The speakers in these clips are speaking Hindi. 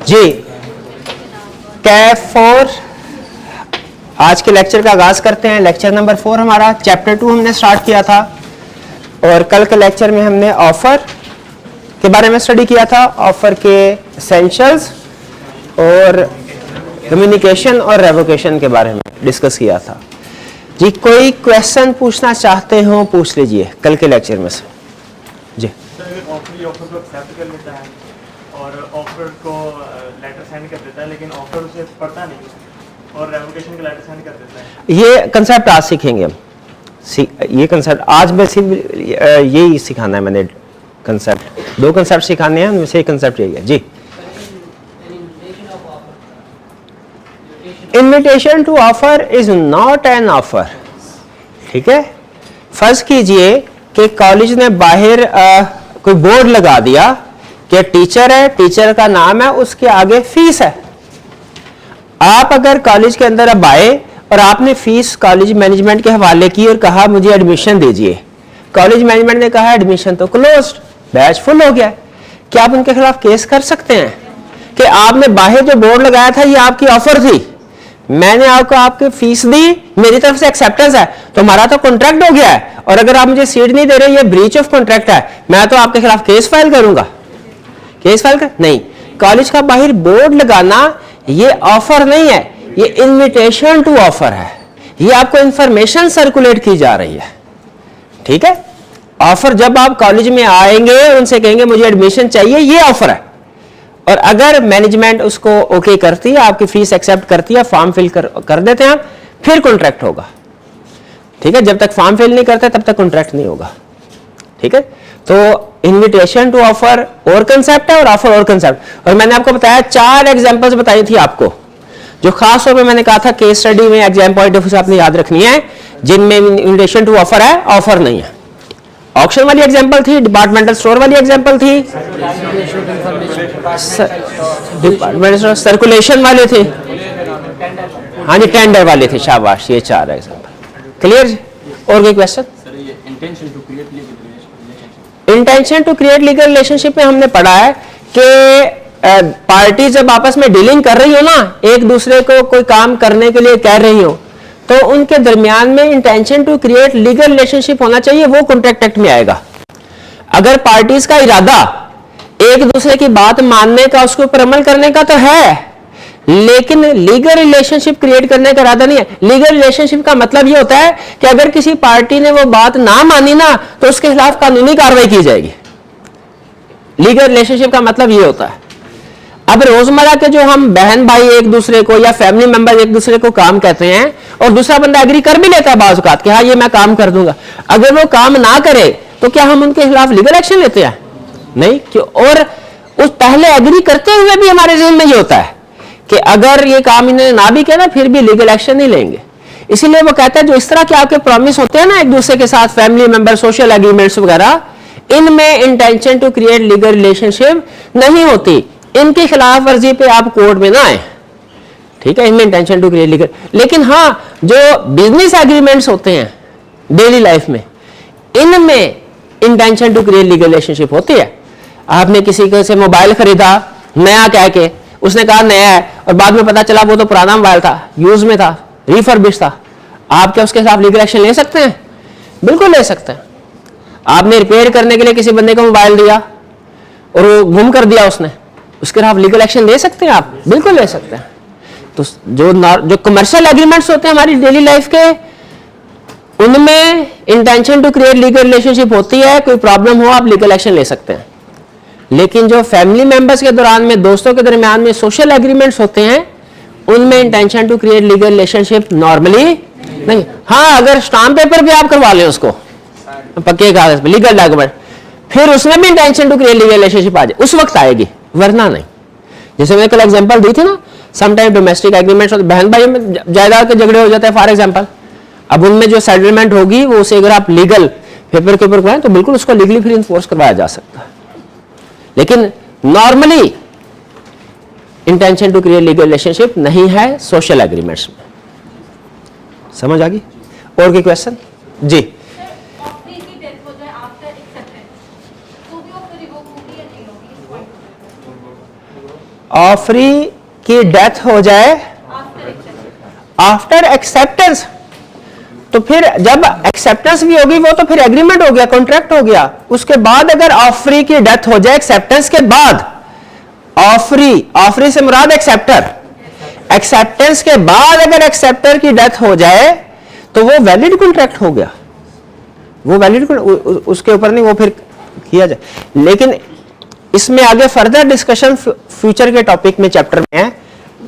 जी कैफ 4 आज के लेक्चर का आगाज करते हैं। लेक्चर नंबर 4 हमारा चैप्टर 2 हमने स्टार्ट किया था और कल के लेक्चर में हमने ऑफर के बारे में स्टडी किया था, ऑफर के एसेंशियल्स और कम्युनिकेशन और रेवोकेशन के बारे में डिस्कस किया था। जी कोई क्वेश्चन पूछना चाहते हो पूछ लीजिए कल के लेक्चर में से। जी ऑफर को एक्सेप्ट कर लेता है और ऑफर को लेटर साइन कर देता है, लेकिन ऑफर उसे पढ़ता नहीं और रेवोकेशन का लेटर साइन कर देता है। ये कंसेप्ट आज सीखेंगे हम। ये कंसेप्ट आज मैं सिर्फ यही सिखाना है। मैंने कंसेप्ट 2 कंसेप्ट सिखाने हैं, उनमें से एक कंसेप्ट यही है। जी invitation to offer is not an offer. ठीक है, फर्ज कीजिए कि कॉलेज ने बाहर कोई बोर्ड लगा दिया कि टीचर है, टीचर का नाम है, उसके आगे फीस है। आप अगर कॉलेज के अंदर अब आए और आपने फीस कॉलेज मैनेजमेंट के हवाले की और कहा मुझे एडमिशन दीजिए, कॉलेज मैनेजमेंट ने कहा एडमिशन तो क्लोज्ड, बैच फुल हो गया, क्या आप उनके खिलाफ केस कर सकते हैं कि आपने बाहर जो बोर्ड लगाया था ये आपकी ऑफर थी, मैंने आपको आपकी फीस दी, मेरी तरफ से एक्सेप्टेंस है, तो हमारा तो कॉन्ट्रैक्ट हो गया है और अगर आप मुझे सीट नहीं दे रहे, ये ब्रीच ऑफ कॉन्ट्रैक्ट है, मैं तो आपके खिलाफ केस फाइल करूंगा। केस फाइल कर नहीं, कॉलेज का बाहर बोर्ड लगाना ये ऑफर नहीं है, ये इन्विटेशन टू ऑफर है। ये आपको इंफॉर्मेशन सर्कुलेट की जा रही है। ठीक है, ऑफर जब आप कॉलेज में आएंगे उनसे कहेंगे मुझे एडमिशन चाहिए, ये ऑफर है। और अगर मैनेजमेंट उसको ओके करती है, आपकी फीस एक्सेप्ट करती है, फॉर्म फिल कर देते हैं, फिर कॉन्ट्रैक्ट होगा। ठीक है, जब तक फॉर्म फिल नहीं करते तब तक कॉन्ट्रैक्ट नहीं होगा। ठीक है, तो इन्विटेशन टू ऑफर और कंसेप्ट है और ऑफर और कंसेप्ट। और मैंने आपको बताया 4 एग्जांपल्स बताई थी आपको, जो खास तौर पे मैंने कहा था केस स्टडी में एग्जाम पॉइंट ऑफ व्यू से आपने याद रखनी है, जिनमें इन्विटेशन टू ऑफर है, ऑफर नहीं है। ऑक्शन वाली एग्जांपल थी, डिपार्टमेंटल स्टोर वाली एग्जांपल थी, डिपार्टमेंटल स्टोर सर्कुलेशन वाले थे, हाँ जी टेंडर वाले थे। शाबाश, ये 4 एग्जांपल क्लियर। और कोई question? Intention to create legal relationship में हमने पढ़ा है कि पार्टी जब आपस में डीलिंग कर रही हो ना, एक दूसरे को कोई काम करने के लिए कह रही हो, तो उनके दरमियान में intention to create legal relationship होना चाहिए, वो कॉन्ट्रैक्ट एक्ट में आएगा। अगर पार्टीज का इरादा एक दूसरे की बात मानने का, उसके ऊपर अमल करने का तो है, लेकिन लीगल रिलेशनशिप क्रिएट करने का इरादा नहीं है। लीगल रिलेशनशिप का मतलब यह होता है कि अगर किसी पार्टी ने वो बात ना मानी ना, तो उसके खिलाफ कानूनी कार्रवाई की जाएगी। लीगल रिलेशनशिप का मतलब यह होता है। अब रोजमर्रा के जो हम बहन भाई एक दूसरे को या फैमिली मेंबर एक दूसरे को काम कहते हैं और दूसरा बंदा एग्री कर भी लेता है बाज़ औक़ात कि हाँ ये मैं काम कर दूंगा, अगर वो काम ना करे तो क्या हम उनके खिलाफ लीगल एक्शन लेते हैं? नहीं। क्यों? और उस पहले एग्री करते हुए भी हमारे ज़हन में ये होता है कि अगर ये काम इन्होंने ना भी किया ना, फिर भी लीगल एक्शन नहीं लेंगे। इसीलिए वो कहता है जो इस तरह के आपके प्रॉमिस होते हैं ना एक दूसरे के साथ, फैमिली मेंबर, सोशल एग्रीमेंट्स वगैरह, इनमें intention to create legal relationship नहीं होती। इनकी खिलाफ वर्जी पे आप कोर्ट में ना आए। ठीक है, इनमें इंटेंशन टू क्रिएट लीगल। लेकिन हाँ, जो बिजनेस एग्रीमेंट्स होते हैं डेली लाइफ में, इनमें intention to create legal relationship होती है। आपने किसी को से मोबाइल खरीदा नया कह के, उसने कहा नया है और बाद में पता चला वो तो पुराना मोबाइल था, यूज में था, रिफर्बिश था, आप क्या उसके खिलाफ लीगल एक्शन ले सकते हैं? बिल्कुल ले सकते हैं। आपने रिपेयर करने के लिए किसी बंदे को मोबाइल दिया और वो गुम कर दिया उसने, उसके खिलाफ लीगल एक्शन ले सकते हैं आप? बिल्कुल ले सकते हैं। तो जो कमर्शियल एग्रीमेंट्स होते हैं हमारी डेली लाइफ के, उनमें intention to create legal relationship होती है, कोई प्रॉब्लम हो आप लीगल एक्शन ले सकते हैं। लेकिन जो फैमिली मेंबर्स के दौरान में, दोस्तों के दरमियान में सोशल एग्रीमेंट्स होते हैं, उनमें intention to create legal relationship normally नहीं। हाँ, अगर स्टाम्प पेपर भी आप करवा लें उसको पक्के कागज पे, लीगल डॉक्यूमेंट, फिर उसमें भी intention to create legal relationship आ जाए, उस वक्त आएगी, वरना नहीं। जैसे मैंने कल एग्जांपल दी थी ना, समटाइम डोमेस्टिक एग्रीमेंट्स, बहन भाई में जायदाद के झगड़े हो जाते हैं फॉर एग्जांपल, अब उनमें जो सेटलमेंट होगी वो उसे अगर आप लीगल पेपर के ऊपर करवाएं तो बिल्कुल उसको लीगली फिर इन्फोर्स करवाया जा सकता है। लेकिन normally intention to create legal relationship नहीं है सोशल एग्रीमेंट्स में। समझ आ गई? और कोई क्वेश्चन? जी ऑफरी की डेथ हो जाए आफ्टर एक्सेप्टेंस, तो फिर जब एक्सेप्टेंस भी होगी वो तो फिर एग्रीमेंट हो गया, कॉन्ट्रैक्ट हो गया। उसके बाद अगर ऑफरी की डेथ हो जाए एक्सेप्टेंस के बाद, ऑफरी से मुराद एक्सेप्टर, एक्सेप्टेंस के बाद अगर एक्सेप्टर की डेथ हो जाए तो वो वैलिड कॉन्ट्रैक्ट हो गया, वो वैलिड, उसके ऊपर नहीं वो फिर किया जाए। लेकिन इसमें आगे फर्दर डिस्कशन फ्यूचर के टॉपिक में चैप्टर में है,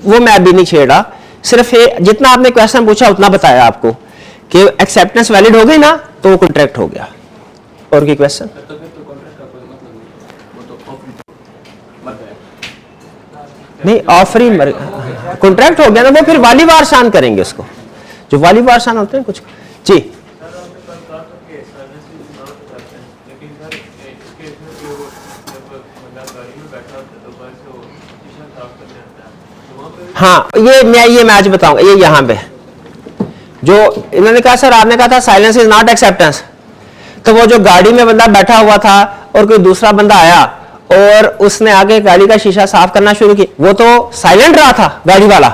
वो मैं अभी नहीं छेड़ा। सिर्फ जितना आपने क्वेश्चन पूछा उतना बताया आपको कि एक्सेप्टेंस वैलिड हो गई ना तो वो कॉन्ट्रैक्ट हो गया। और कोई क्वेश्चन? नहीं, ऑफरी कॉन्ट्रैक्ट हो गया ना, वो फिर वाली वारसान करेंगे उसको, जो वाली वारसान होते हैं कुछ। जी हाँ, ये मैं आज बताऊंगा। ये यहां पे जो इन्होंने कहा सर, आपने कहा था साइलेंस इज नॉट एक्सेप्टेंस, तो वो जो गाड़ी में बंदा बैठा हुआ था और कोई दूसरा बंदा आया और उसने आगे गाड़ी का शीशा साफ करना शुरू किया, वो तो साइलेंट रहा था गाड़ी वाला,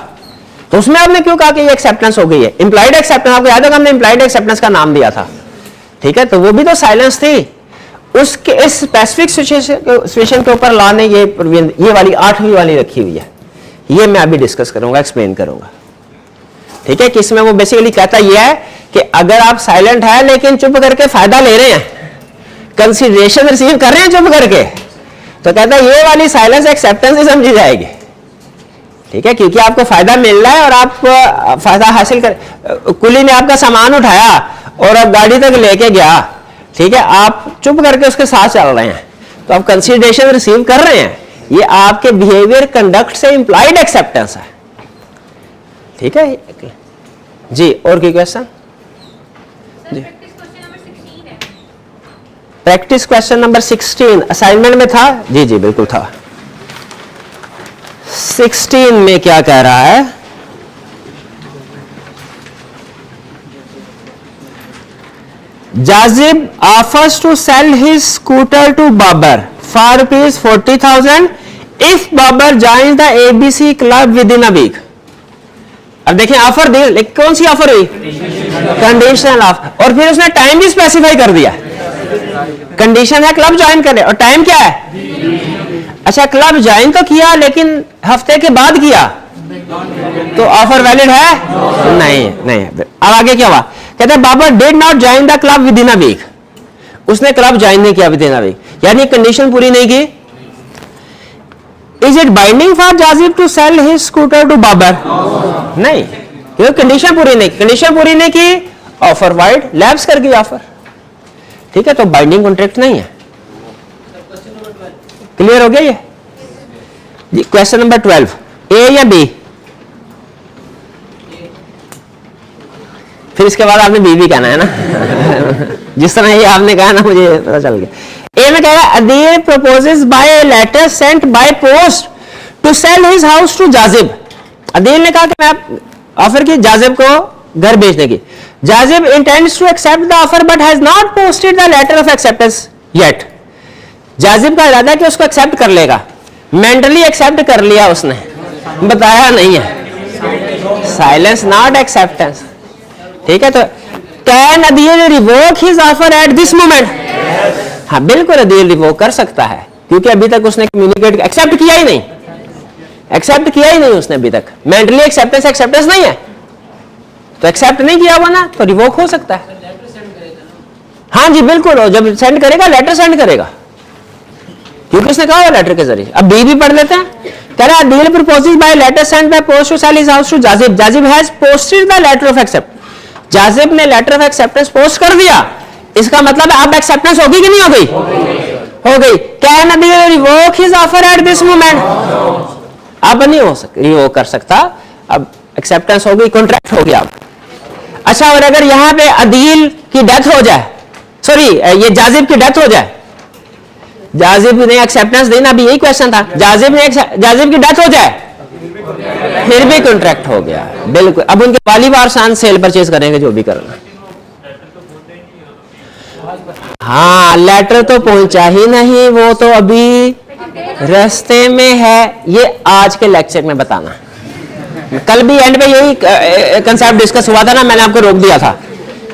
तो उसमें आपने क्यों कहा कि ये एक्सेप्टेंस हो गई है? इंप्लाइड एक्सेप्टेंस, आपको याद होगा हमने इंप्लाइड एक्सेप्टेंस का नाम दिया था, ठीक है? तो वो भी तो साइलेंस थी। उसके इस स्पेसिफिक सिचुएशन के ऊपर लॉ ने ये वाली 8वीं वाली रखी हुई है, ये मैं अभी डिस्कस करूंगा, एक्सप्लेन करूंगा, ठीक है? कि इसमें वो बेसिकली कहता यह है कि अगर आप साइलेंट है लेकिन चुप करके फायदा ले रहे हैं, कंसीडरेशन रिसीव कर रहे हैं चुप करके, तो कहता है ये वाली साइलेंस एक्सेप्टेंस ही समझी जाएगी, ठीक है? क्योंकि आपको फायदा मिल रहा है और आप फायदा हासिल कर, कुली ने आपका सामान उठाया और अब गाड़ी तक लेके गया, ठीक है? आप चुप करके उसके साथ चल रहे हैं, तो आप कंसीडरेशन रिसीव कर रहे हैं, ये आपके बिहेवियर कंडक्ट से इंप्लाइड एक्सेप्टेंस है, ठीक है जी? और कोई question? Practice question number 16 assignment में था जी? जी बिल्कुल था। 16 में क्या कह रहा है? Jazib offers to sell his scooter to Babar for ₹40,000 if Babar joins the ABC club within a week. अब देखिए ऑफर दी, लेकिन कौन सी ऑफर हुई? कंडीशनल ऑफर, और फिर उसने टाइम भी स्पेसिफाई कर दिया। कंडीशन है क्लब ज्वाइन करने, और टाइम क्या है? अच्छा, क्लब ज्वाइन तो किया लेकिन हफ्ते के बाद किया, तो ऑफर वैलिड है? नहीं। अब आगे क्या हुआ? कहते हैं Babar did not join the club within a week, उसने क्लब ज्वाइन नहीं किया विद इन अ वीक, यानी कंडीशन पूरी नहीं की। Is it binding for Jazib to sell his scooter to Babar? नहीं, क्योंकि कंडीशन पूरी नहीं की, ऑफर वाइड लैप्स कर गई ऑफर, ठीक है? तो बाइंडिंग कॉन्ट्रैक्ट नहीं है। क्लियर हो गया ये? क्वेश्चन नंबर 12, ए या बी? फिर इसके बाद आपने बी भी कहना है ना जिस तरह ये आपने कहा ना, मुझे पता चल गया। ए में कह रहा है Adeel proposes by a letter sent by post to sell his house to Jazib. Adeel ने कहा कि मैं ऑफर की जाजिब को घर भेजने की। Jazib intends to accept the offer but has not posted the letter of acceptance yet. Jazib का इरादा है कि उसको एक्सेप्ट कर लेगा, मेंटली एक्सेप्ट कर लिया उसने, बताया नहीं है। साइलेंस नॉट एक्सेप्टेंस, ठीक है? तो can Adeel revoke his offer at this moment? हाँ बिल्कुल, अदील रिवोक कर सकता है, क्योंकि अभी तक उसने कम्युनिकेट एक्सेप्ट किया ही नहीं उसने अभी तक। मेंटली एक्सेप्टेंस नहीं है, तो एक्सेप्ट नहीं किया हुआ ना, तो रिवोक हो सकता है। हाँ जी बिल्कुल, जब सेंड करेगा लेटर सेंड करेगा, क्योंकि उसने कहा लेटर के जरिए। अब बी भी पढ़ लेते हैं। कह रहा है डील proposes by letter sent by post to sell his house to Jazib. Jazib has posted the letter of accept. Jazib ने लेटर ऑफ एक्सेप्टेंस पोस्ट कर दिया, इसका मतलब है अब एक्सेप्टेंस होगी कि नहीं हो गई? हो गई। Can Adeel revoke his offer at this moment? अब नहीं हो सकता, रिवोक कर सकता, अब एक्सेप्टेंस हो गई, कॉन्ट्रैक्ट हो गया। अच्छा, और अगर यहां पे अदील की डेथ हो जाए, सॉरी ये जाजिब की डेथ हो जाए, जाजिब ने एक्सेप्टेंस देना, अभी यही क्वेश्चन था, जाजिब की डेथ हो जाए फिर भी कॉन्ट्रैक्ट हो गया, बिल्कुल। अब उनके वाली वारसान सेल परचेज करेंगे, जो भी करना। हाँ, लेटर तो पहुंचा ही नहीं, वो तो अभी रास्ते में है, ये आज के लेक्चर में बताना। कल भी एंड पे यही कंसेप्ट डिस्कस हुआ था ना, मैंने आपको रोक दिया था,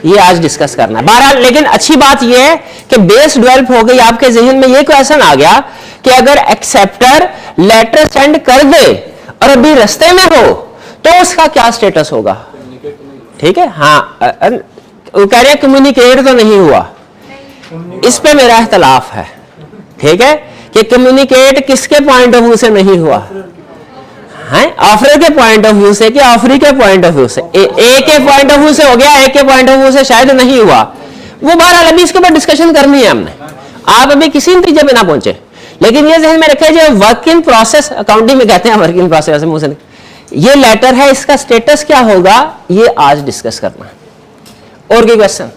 ये आज डिस्कस करना है। बहरहाल लेकिन अच्छी बात ये है कि बेस डेवलप हो गई, आपके जहन में ये क्वेश्चन आ गया कि अगर एक्सेप्टर लेटर सेंड कर दे और अभी रास्ते में हो तो उसका क्या स्टेटस होगा। ठीक है, हाँ, वो कह रहे हैं कम्युनिकेट तो नहीं हुआ, इस पे मेरा इख्तलाफ है। ठीक है, कि कम्युनिकेट किसके पॉइंट ऑफ व्यू से नहीं हुआ है, ऑफर के पॉइंट ऑफ व्यू से कि ऑफरी के पॉइंट ऑफ व्यू से, ए के पॉइंट ऑफ व्यू से हो गया, ए के पॉइंट ऑफ व्यू से शायद नहीं हुआ। वो बहरहाल अभी इसके ऊपर डिस्कशन करनी है हमने, आप अभी किसी नतीजे पे ना पहुंचे। लेकिन ये ज़हन में रखे जो वर्क इन प्रोसेस, अकाउंटिंग में कहते हैं वर्क इन प्रोसेस, मुंह से ये लेटर है, इसका स्टेटस क्या होगा ये आज डिस्कस करना है। और कोई क्वेश्चन?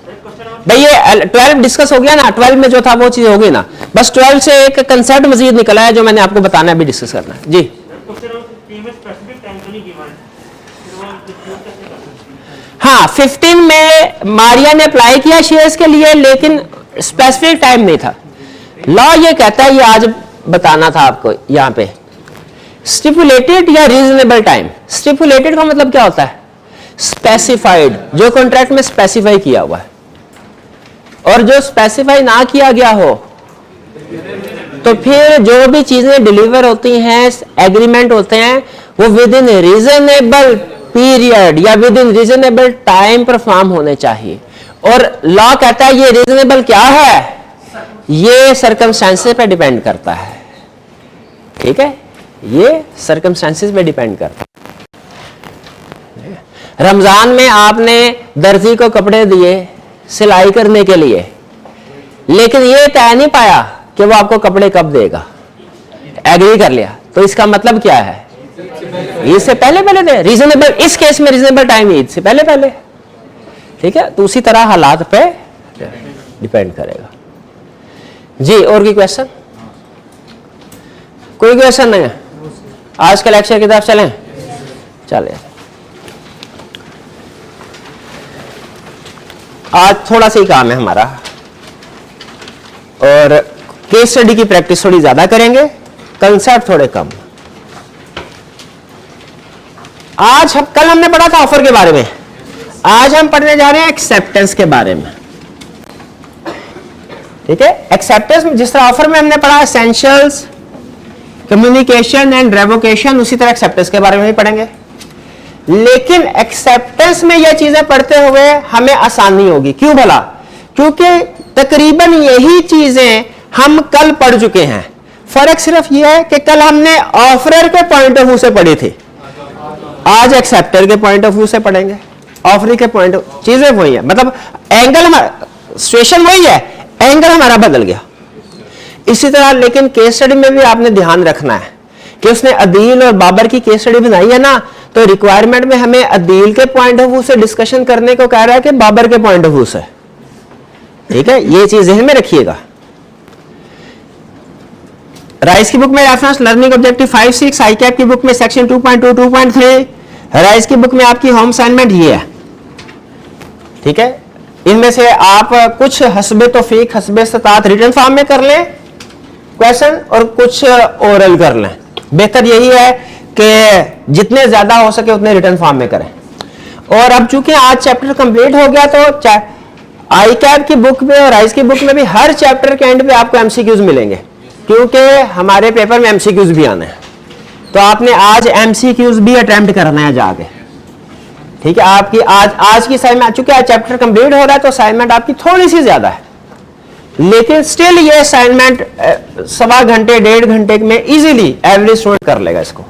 भाई ये 12 डिस्कस हो गया ना, 12 में जो था वो चीज हो गई ना, बस 12 से एक कंसेप्ट मजीद निकला है जो मैंने आपको बताना है, अभी डिस्कस करना है जी। हाँ, 15 में मारिया ने अप्लाई किया शेयर्स के लिए, लेकिन स्पेसिफिक टाइम नहीं था। लॉ ये कहता है, ये आज बताना था आपको यहाँ पे, स्टिपुलेटेड या रीजनेबल टाइम। स्टिपुलेटेड का मतलब क्या होता है? स्पेसिफाइड, जो कॉन्ट्रैक्ट में स्पेसिफाई किया हुआ है, और जो स्पेसिफाई ना किया गया हो तो फिर जो भी चीजें डिलीवर होती हैं, एग्रीमेंट होते हैं, वो विद इन रीजनेबल पीरियड या with in reasonable time perform होने चाहिए। और लॉ कहता है ये रीजनेबल क्या है, ये सर्कमस्टेंसेस पे डिपेंड करता है। ठीक है, ये सर्कमस्टेंसेस पे डिपेंड करता है। रमजान में आपने दर्जी को कपड़े दिए सिलाई करने के लिए, लेकिन ये तय नहीं पाया कि वो आपको कपड़े कब देगा, एग्री कर लिया, तो इसका मतलब क्या है, ईद से पहले पहले दे, रीजनेबल, इस केस में रीजनेबल टाइम ईद से पहले पहले। ठीक है, तो उसी तरह हालात पे डिपेंड करेगा जी। और कोई क्वेश्चन? कोई क्वेश्चन नहीं है? आज का लेक्चर की तरफ चलें, चले। आज थोड़ा सा ही काम है हमारा, और केस स्टडी की प्रैक्टिस थोड़ी ज्यादा करेंगे, कंसेप्ट थोड़े कम। आज हम, कल हमने पढ़ा था ऑफर के बारे में, आज हम पढ़ने जा रहे हैं एक्सेप्टेंस के बारे में। ठीक है, एक्सेप्टेंस में जिस तरह ऑफर में हमने पढ़ा एसेंशियल्स, कम्युनिकेशन एंड रेवोकेशन, उसी तरह एक्सेप्टेंस के बारे में भी पढ़ेंगे। लेकिन एक्सेप्टेंस में यह चीजें पढ़ते हुए हमें आसानी होगी। क्यों भला? क्योंकि तकरीबन यही चीजें हम कल पढ़ चुके हैं। फर्क सिर्फ यह है कि कल हमने ऑफरर के पॉइंट ऑफ व्यू से पढ़ी थी, आज एक्सेप्टर के पॉइंट ऑफ व्यू से पढ़ेंगे। ऑफरी के पॉइंट ऑफ, चीजें वही है, मतलब एंगल हमारा, सिचुएशन वही है, एंगल हमारा बदल गया। इसी तरह लेकिन केस स्टडी में भी आपने ध्यान रखना है कि उसने अदील और बाबर की केस स्टडी बनाई है ना, तो रिक्वायरमेंट में हमें अदील के पॉइंट ऑफ व्यू से डिस्कशन करने को कह रहा है कि बाबर के पॉइंट ऑफ व्यू से। ठीक है, ये चीज ज़हन में रखिएगा। राइस की बुक में रेफरेंस लर्निंग ऑब्जेक्टिव 5-6, आईकैप की बुक में सेक्शन 2.2, 2.3, राइस की बुक में आपकी होम असाइनमेंट ये है। ठीक है, इनमें से आप कुछ हस्बे तौफीक हस्बे इस्तात रिटन फॉर्म में कर लें क्वेश्चन, और कुछ ओरल कर लें। बेहतर यही है कि जितने ज्यादा हो सके उतने रिटन फॉर्म में करें। और अब चूंकि आज चैप्टर कंप्लीट हो गया, तो आईकैप की बुक में और राइस की बुक में भी हर चैप्टर के एंड पे आपको एमसीक्यूज मिलेंगे, क्योंकि हमारे पेपर में एमसीक्यूज भी आने हैं। तो आपने आज एमसीक्यूज भी अटेम्प्ट करना है जाके। ठीक है, आपकी आज की असाइनमेंट, चूंकि आज चैप्टर कंप्लीट हो रहा है तो असाइनमेंट आपकी थोड़ी सी ज्यादा है, लेकिन स्टिल ये असाइनमेंट 1.25 घंटे 1.5 घंटे में इजीली एवरेज स्टूडेंट कर लेगा इसको।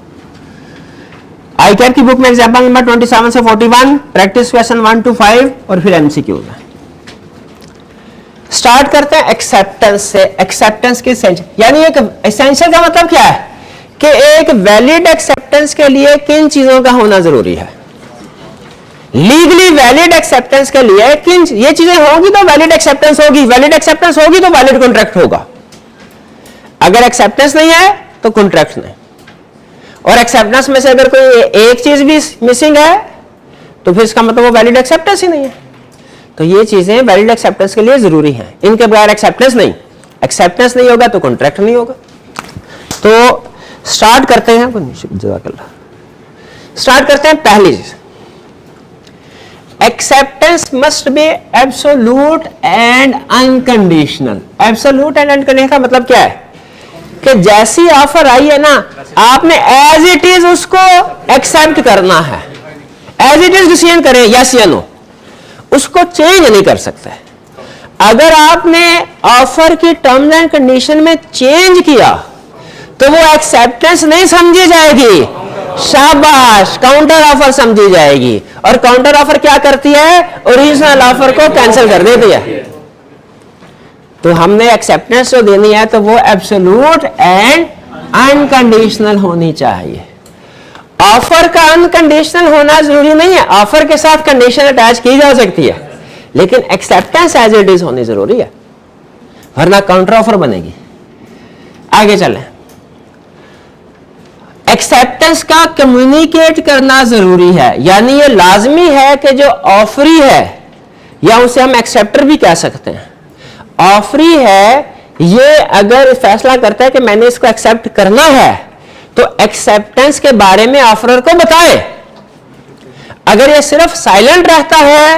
आईकैप की बुक में एग्जाम्पल नंबर 27 से 41, प्रैक्टिस क्वेश्चन 1 to 5 और फिर एमसीक्यूज है। स्टार्ट करते हैं एक्सेप्टेंस से। एक्सेप्टेंस के एसेंशियल, यानी एक एसेंशियल का मतलब क्या है कि एक वैलिड एक्सेप्टेंस के लिए किन चीजों का होना जरूरी है। लीगली वैलिड एक्सेप्टेंस के लिए किन, ये चीजें होंगी तो वैलिड एक्सेप्टेंस होगी, वैलिड एक्सेप्टेंस होगी तो वैलिड कॉन्ट्रैक्ट होगा। अगर एक्सेप्टेंस नहीं है तो कॉन्ट्रैक्ट नहीं। और एक्सेप्टेंस में से अगर कोई एक चीज भी मिसिंग है तो फिर इसका मतलब वो वैलिड एक्सेप्टेंस ही नहीं है। तो ये चीजें वैलिड एक्सेप्टेंस के लिए जरूरी हैं, इनके बगैर एक्सेप्टेंस नहीं। एक्सेप्टेंस नहीं होगा तो कॉन्ट्रैक्ट नहीं होगा। तो स्टार्ट करते हैं, स्टार्ट करते हैं। पहली चीज, acceptance must B absolute and unconditional. Absolute and unconditional का मतलब क्या है कि जैसी ऑफर आई है ना, आपने एज इट इज उसको एक्सेप्ट करना है, एज इट इज डिसीजन करें यस या नो, उसको चेंज नहीं कर सकते। अगर आपने ऑफर की टर्म्स एंड कंडीशन में चेंज किया तो वो एक्सेप्टेंस नहीं समझी जाएगी, शाबाश, काउंटर ऑफर समझी जाएगी। और काउंटर ऑफर क्या करती है, ओरिजिनल ऑफर को कैंसिल कर देती है। तो हमने एक्सेप्टेंस जो देनी है तो वो एब्सोल्यूट एंड अनकंडीशनल होनी चाहिए। ऑफर का अनकंडीशनल होना जरूरी नहीं है, ऑफर के साथ कंडीशन अटैच की जा सकती है, लेकिन एक्सेप्टेंस एज इट इज होनी जरूरी है, वरना काउंटर ऑफर बनेगी। आगे चलें। एक्सेप्टेंस का कम्युनिकेट करना जरूरी है, यानी ये लाजमी है कि जो ऑफरी है, या उसे हम एक्सेप्टर भी कह सकते हैं, ऑफरी है, ये अगर फैसला करता है कि मैंने इसको एक्सेप्ट करना है तो एक्सेप्टेंस के बारे में ऑफरर को बताए। अगर ये सिर्फ साइलेंट रहता है,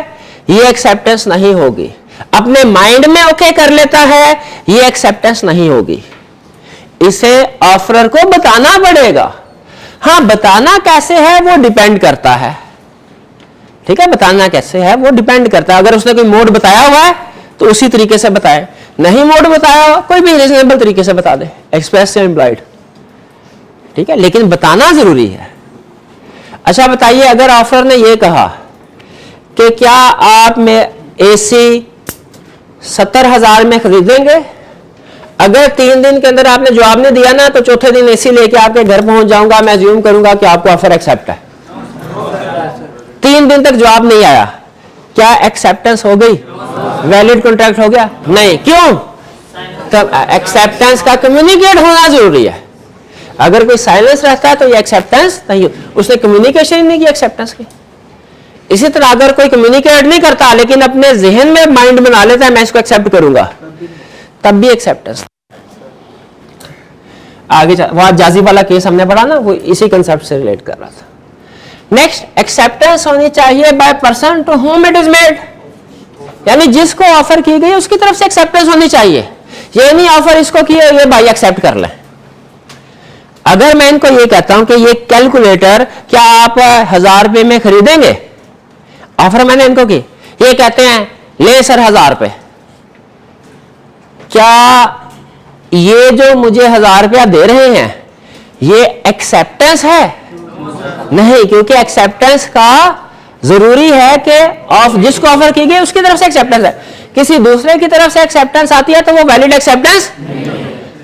ये एक्सेप्टेंस नहीं होगी। अपने माइंड में ओके कर लेता है, ये एक्सेप्टेंस नहीं होगी। इसे ऑफरर को बताना पड़ेगा। हाँ, बताना कैसे है वो डिपेंड करता है, ठीक है, बताना कैसे है वो डिपेंड करता है। अगर उसने कोई मोड बताया हुआ है तो उसी तरीके से बताए, नहीं मोड बताया हुआ कोई भी रीजनेबल तरीके से बता दे, एक्सप्रेस या इम्प्लॉयड, ठीक है, लेकिन बताना जरूरी है। अच्छा बताइए, अगर ऑफर ने ये कहा कि क्या आप में एसी 70,000 में खरीदेंगे, अगर 3 दिन के अंदर आपने जवाब नहीं दिया ना तो चौथे दिन एसी लेके आपके घर पहुंच जाऊंगा, मैं अज्यूम करूंगा कि आपको ऑफर एक्सेप्ट है। 3 दिन तक जवाब नहीं आया, क्या एक्सेप्टेंस हो गई, वैलिड कॉन्ट्रैक्ट हो गया? नहीं। क्यों? तब एक्सेप्टेंस का कम्युनिकेट होना जरूरी है। अगर कोई साइलेंस रहता है तो ये एक्सेप्टेंस नहीं, उसने कम्युनिकेशन ही नहीं की एक्सेप्टेंस की। इसी तरह अगर कोई कम्युनिकेट नहीं करता लेकिन अपने जहन में माइंड बना लेता है मैं इसको एक्सेप्ट करूंगा, तब भी एक्सेप्टेंस। आगे वहां जाजी वाला केस हमने पढ़ा ना, वो इसी कंसेप्ट से रिलेट कर रहा था। नेक्स्ट, एक्सेप्टेंस होनी चाहिए by person to whom it is made, यानी जिसको ऑफर की गई उसकी तरफ से एक्सेप्टेंस होनी चाहिए। ये नहीं ऑफर इसको किया, ये भाई एक्सेप्ट कर लें। अगर मैं इनको ये कहता हूं कि ये कैलकुलेटर क्या आप 1000 रुपए में खरीदेंगे, ऑफर मैंने इनको की, ये कहते हैं ले सर 1000 रुपए, क्या ये जो मुझे 1000 रुपया दे रहे हैं ये एक्सेप्टेंस है? नहीं, क्योंकि एक्सेप्टेंस का जरूरी है कि जिसको ऑफर की गई उसकी तरफ से एक्सेप्टेंस है। किसी दूसरे की तरफ से एक्सेप्टेंस आती है तो वो वैलिड एक्सेप्टेंस।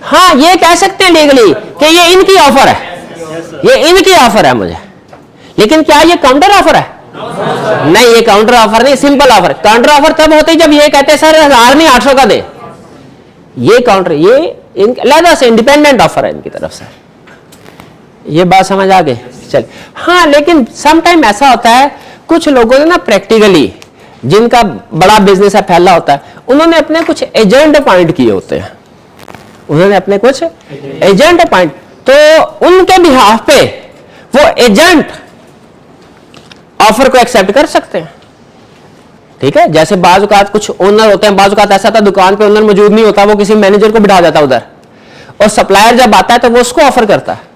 हाँ, ये कह सकते हैं लीगली कि ये इनकी ऑफर है, ये इनकी ऑफर है मुझे, लेकिन क्या ये काउंटर ऑफर है? नहीं, ये काउंटर ऑफर नहीं, सिंपल ऑफर। काउंटर ऑफर तब होती है जब ये कहते हैं सर 1000 नहीं 800 का दे, ये काउंटर, ये अलग से इंडिपेंडेंट ऑफर है इनकी तरफ से। ये बात समझ आ गई? चल हाँ, लेकिन सम टाइम ऐसा होता है कुछ लोगों ने ना प्रैक्टिकली, जिनका बड़ा बिजनेस है फैला होता है, उन्होंने अपने कुछ एजेंट अपॉइंट किए होते हैं, उन्होंने अपने कुछ एजेंट अपॉइंट, तो उनके बिहाफ पे वो एजेंट ऑफर को एक्सेप्ट कर सकते हैं, ठीक है। जैसे बाज़ औक़ात कुछ ओनर होते हैं, बाज़ औक़ात ऐसा था दुकान पे ओनर मौजूद नहीं होता, वो किसी मैनेजर को बिठा देता उधर, और सप्लायर जब आता है तो वो उसको ऑफर करता है,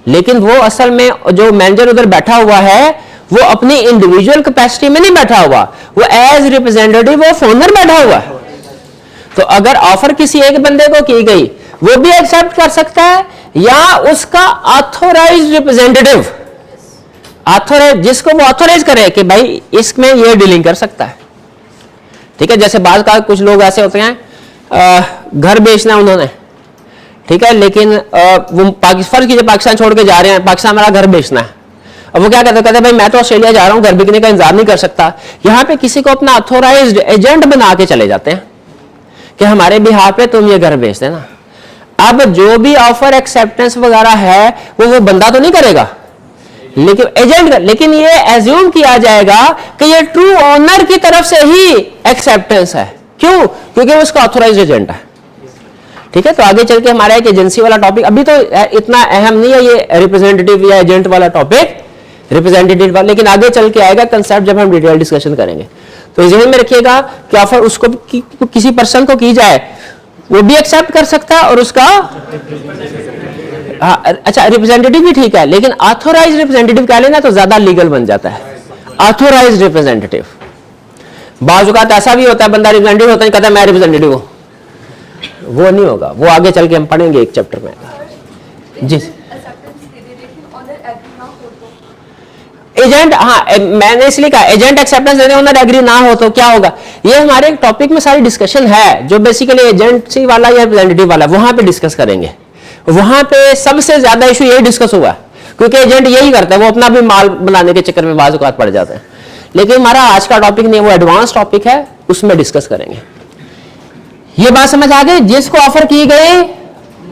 लेकिन वो असल में जो मैनेजर उधर बैठा हुआ है वो अपनी इंडिविजुअल कैपेसिटी में नहीं बैठा हुआ, वो एज रिप्रेजेंटेटिव ऑफ ओनर बैठा हुआ है। तो अगर ऑफर किसी एक बंदे को की गई वो भी एक्सेप्ट कर सकता है, या उसका ऑथोराइज्ड रिप्रेजेंटेटिव, ऑथोराइज जिसको वो ऑथोराइज करे कि भाई इसमें ये डीलिंग कर सकता है, ठीक है। जैसे बात का कुछ लोग ऐसे होते हैं घर बेचना उन्होंने, ठीक है, लेकिन वो फर्ज कीजिए पाकिस्तान छोड़ के जा रहे हैं, पाकिस्तान हमारा घर बेचना है, अब वो क्या कहते हैं भाई मैं तो ऑस्ट्रेलिया जा रहा हूं, घर बिकने का इंतजार नहीं कर सकता, यहां पे किसी को अपना ऑथोराइज्ड एजेंट बना के चले जाते हैं कि हमारे बिहार पे तुम ये घर बेच देना। अब जो भी ऑफर एक्सेप्टेंस वगैरह है वो बंदा तो नहीं करेगा, लेकिन एजेंट, लेकिन ये एज्यूम किया जाएगा कि ये ट्रू ओनर की तरफ से ही एक्सेप्टेंस है। क्यों? क्योंकि वो उसका ऑथोराइज्ड एजेंट है। ठीक है, तो आगे चल के हमारा एक एजेंसी वाला टॉपिक, अभी तो इतना अहम नहीं है ये रिप्रेजेंटेटिव या एजेंट वाला टॉपिक, रिप्रेजेंटेटिव वाला, लेकिन आगे चल के आएगा कंसेप्ट जब हम डिटेल डिस्कशन करेंगे। तो ध्यान में रखिएगा कि ऑफर उसको किसी पर्सन को की जाए, वो भी एक्सेप्ट कर सकता है और उसका अच्छा रिप्रेजेंटेटिव भी ठीक है, लेकिन ऑथोराइज रिप्रेजेंटेटिव कह लेना तो ज्यादा लीगल बन जाता है। ऑथोराइज रिप्रेजेंटेटिव, बाज़ औक़ात ऐसा भी होता है बंदा रिप्रेजेंटेटिव होता है, कहता है मैं रिप्रेजेंटेटिव हूं, वो नहीं होगा, वो आगे चल के हम पढ़ेंगे एक चैप्टर में। जी एजेंट, हाँ मैंने इसलिए कहा एजेंट एक्सेप्टेंस देने ओनर एग्री ना हो तो क्या होगा, ये हमारे एक टॉपिक में सारी डिस्कशन है जो बेसिकली एजेंसी वाला या रिप्रेजेंटेटिव वाला, वहां पे डिस्कस करेंगे। वहां पे सबसे ज्यादा इशू यही डिस्कस हुआ, क्योंकि एजेंट यही करता है, वो अपना भी माल बनाने के चक्कर में बाज़ औक़ात पड़ जाते हैं। लेकिन हमारा आज का टॉपिक नहीं, वो एडवांस टॉपिक है, उसमें डिस्कस करेंगे। ये बात समझ आ गई, जिसको ऑफर की गई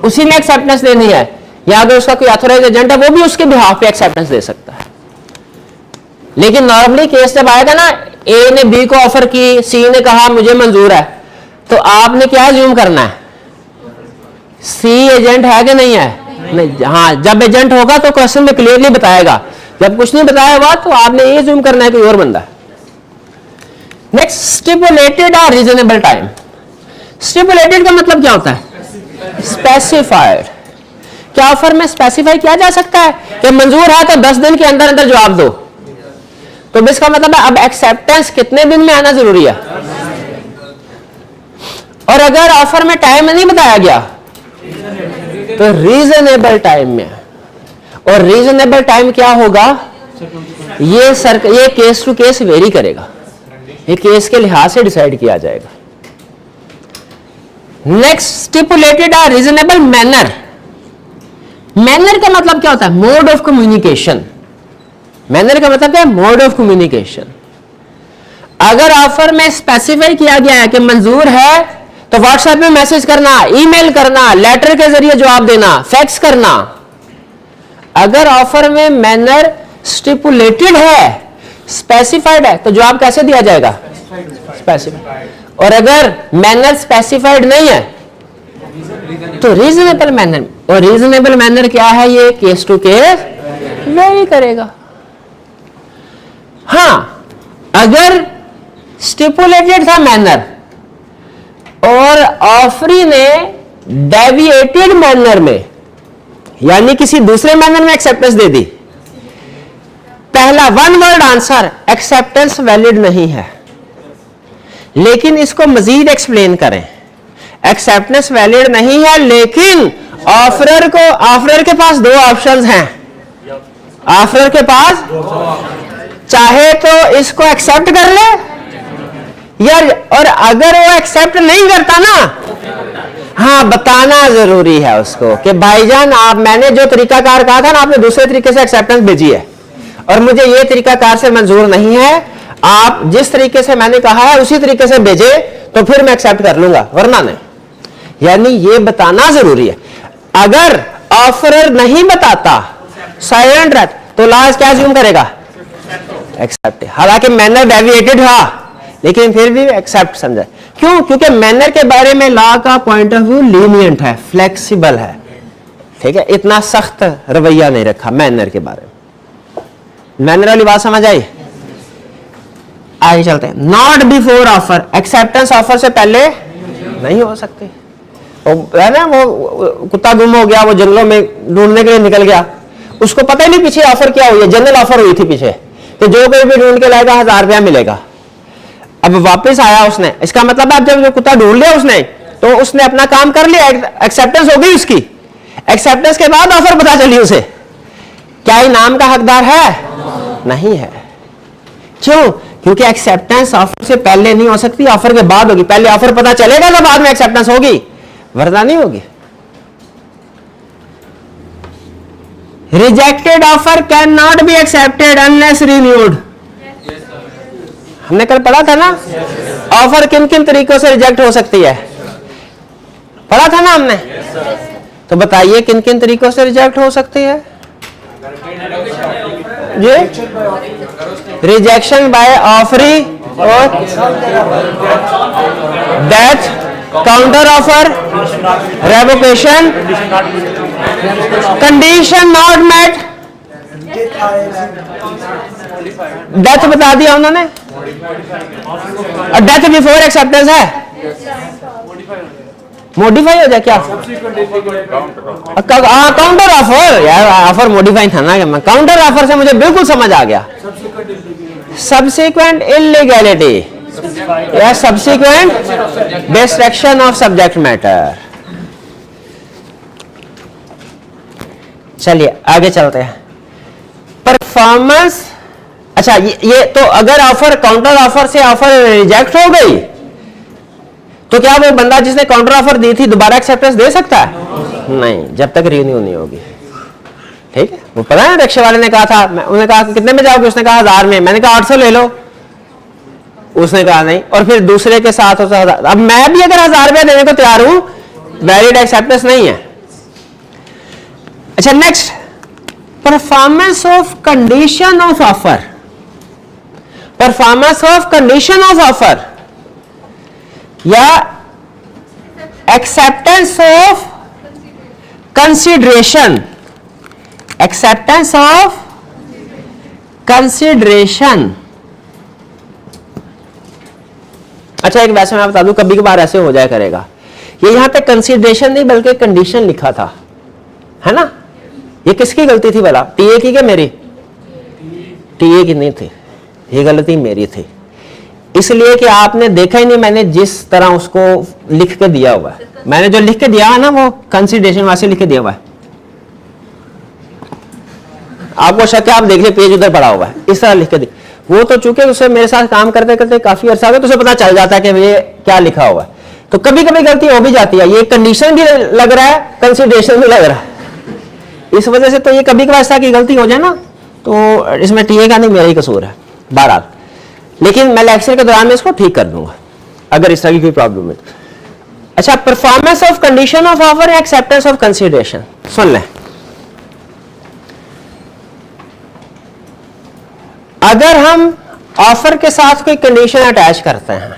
उसी ने एक्सेप्टेंस देनी है, या अगर उसका कोई ऑथोराइज एजेंट है वो भी उसके बिहाफ पे एक्सेप्टेंस दे सकता है। लेकिन नॉर्मली केस जब आएगा ना, ए ने बी को ऑफर की, सी ने कहा मुझे मंजूर है, तो आपने क्या ज्यूम करना है, सी एजेंट है कि नहीं है? नहीं। हाँ, जब एजेंट होगा तो क्वेश्चन में क्लियरली बताएगा, जब कुछ नहीं बताया हुआ तो आपने ये ज्यूम करना है कि और बंदा। नेक्स्ट, स्टिपुलेटेड और रीजनेबल टाइम। स्टिपुलेटेड का मतलब क्या होता है? स्पेसिफाइड। क्या ऑफर में स्पेसिफाई किया जा सकता है कि मंजूर है तो 10 दिन के अंदर अंदर जवाब दो, तो इसका मतलब है अब एक्सेप्टेंस कितने दिन में आना जरूरी है। और अगर ऑफर में टाइम नहीं बताया गया तो रीजनेबल टाइम में, और रीजनेबल टाइम क्या होगा, ये केस टू केस वेरी करेगा, ये केस के लिहाज से डिसाइड किया जाएगा। नेक्स्ट, स्टिपुलेटेड और रीजनेबल मैनर। मैनर का मतलब क्या होता है? Mode of communication. मैनर का मतलब क्या है? Mode of communication. अगर ऑफर में स्पेसिफाई किया गया है कि मंजूर है तो व्हाट्सएप में मैसेज करना, ईमेल करना, लेटर के जरिए जवाब देना, फैक्स करना। अगर ऑफर में मैनर स्टिपुलेटेड है, स्पेसिफाइड है, तो जवाब कैसे दिया जाएगा? स्पेसिफाइड। और अगर मैनर स्पेसिफाइड नहीं है तो रीजनेबल मैनर। और रीजनेबल मैनर क्या है? ये केस टू केस वेरी करेगा। हां, अगर स्टिपुलेटेड था मैनर और ऑफरी ने डेविएटेड मैनर में, यानी किसी दूसरे मैनर में एक्सेप्टेंस दे दी, पहला one word answer acceptance valid नहीं है, लेकिन इसको मजीद एक्सप्लेन करें। एक्सेप्टेंस वैलिड नहीं है, लेकिन ऑफरर के पास दो ऑप्शंस हैं। ऑफरर के पास चाहे तो इसको एक्सेप्ट कर ले, या और अगर वो एक्सेप्ट नहीं करता ना, हाँ बताना जरूरी है उसको कि भाईजान आप, मैंने जो तरीकाकार कहा था ना, आपने दूसरे तरीके से एक्सेप्टेंस भेजी है और मुझे ये तरीकाकार से मंजूर नहीं है, आप जिस तरीके से मैंने कहा है उसी तरीके से भेजे तो फिर मैं एक्सेप्ट कर लूंगा, वरना नहीं। यानी ये बताना जरूरी है। अगर ऑफरर नहीं बताता, साइलेंट रहता, तो लास्ट क्या ज्यूम करेगा? एक्सेप्ट। हालांकि मैनर डेविएटेड था, लेकिन फिर भी एक्सेप्ट समझा। क्यों? क्योंकि मैनर के बारे में लॉ का पॉइंट ऑफ व्यू लीनियंट है, फ्लेक्सिबल है, ठीक है, इतना सख्त रवैया नहीं रखा मैनर के बारे में। मैनर वाली बात समझ आई? आगे चलते हैं। Not before offer, acceptance offer से पहले नहीं हो सकती। है ना, वो कुत्ता गुम हो गया, वो जंगलों में ढूंढने के लिए निकल गया, उसको पता ही नहीं पीछे ऑफर क्या हुई है, जनरल ऑफर हुई थी पीछे कि जो कोई भी ढूंढ के लाएगा 1000 रुपया मिलेगा। अब वापस आया उसने, इसका मतलब है अब जब कुत्ता ढूंढ लिया उसने, तो उसने अपना काम कर लिया, एक्सेप्टेंस हो गई उसकी। एक्सेप्टेंस के बाद ऑफर पता चली उसे, क्या इनाम का हकदार है? नहीं है। क्यों? क्योंकि एक्सेप्टेंस ऑफर से पहले नहीं हो सकती, ऑफर के बाद होगी। पहले ऑफर पता चलेगा तो बाद में एक्सेप्टेंस होगी, वरना नहीं होगी। Rejected offer can not be accepted unless renewed. हमने कल पढ़ा था ना, ऑफर किन किन तरीकों से रिजेक्ट हो सकती है, पढ़ा था ना हमने। तो बताइए किन किन तरीकों से रिजेक्ट हो सकती है? जी, रिजेक्शन बाय ऑफरी और death counter offer, revocation, condition not met, death बता दिया उन्होंने, और डेथ बिफोर एक्सेप्टेंस है, मॉडिफाई हो जाए क्या? काउंटर ऑफर, यार ऑफर मॉडिफाई था ना, काउंटर ऑफर से मुझे बिल्कुल समझ आ गया। सब्सिक्वेंट इलीगैलिटी या subsequent destruction of subject matter. चलिए आगे चलते हैं। परफॉर्मेंस, अच्छा ये तो अगर ऑफर काउंटर ऑफर से ऑफर रिजेक्ट हो गई तो क्या वो बंदा जिसने काउंटर ऑफर दी थी दोबारा एक्सेप्टेंस दे सकता है? नहीं, जब तक रिन्यू नहीं होगी। ठीक है, वो पता है रिक्शे वाले ने कहा था, उन्होंने कहा कि कितने में जाओगे, उसने कहा 1000 में, मैंने कहा 800 ले लो, उसने कहा नहीं, और फिर दूसरे के साथ उसने 1000। अब मैं भी अगर 1000 रुपया देने को तैयार हूं, वैलिड एक्सेप्टेंस नहीं है। अच्छा next, performance of condition of offer. Performance of condition of offer या acceptance of consideration, acceptance of consideration. अच्छा एक वैसे मैं बता दूं, कभी कभार ऐसे हो जाया करेगा, ये यहां पे कंसिडरेशन नहीं बल्कि कंडीशन लिखा था, है ना? ये किसकी गलती थी भला, टीए की क्या मेरी? टीए की नहीं थी, ये गलती मेरी थी, इसलिए कि आपने देखा ही नहीं, मैंने जिस तरह उसको लिख के दिया हुआ है, मैंने जो लिख के दिया है ना वो कंसिडरेशन वैसे लिख के दिया हुआ है। आपको शक है, आप देख ले पेज उधर पड़ा हुआ है, इस तरह लिख के दी। वो तो चूंकि उसे मेरे साथ काम करते करते काफी अर्सा हो गया, तो उसे पता चल जाता है कि ये क्या लिखा हुआ है, तो कभी कभी गलती हो भी जाती है। ये कंडीशन भी लग रहा है, कंसिडरेशन भी लग रहा है, इस वजह से तो ये कभी कभार ऐसा की गलती हो जाए ना, तो इसमें टीए का नहीं, मेरा ही कसूर है बहरहाल, लेकिन मैं लेक्चर के दौरान में इसको ठीक कर दूंगा अगर इस तरह की कोई प्रॉब्लम है। अच्छा, performance of condition of offer, acceptance of consideration, सुन लें। अगर हम ऑफर के साथ कोई कंडीशन अटैच करते हैं,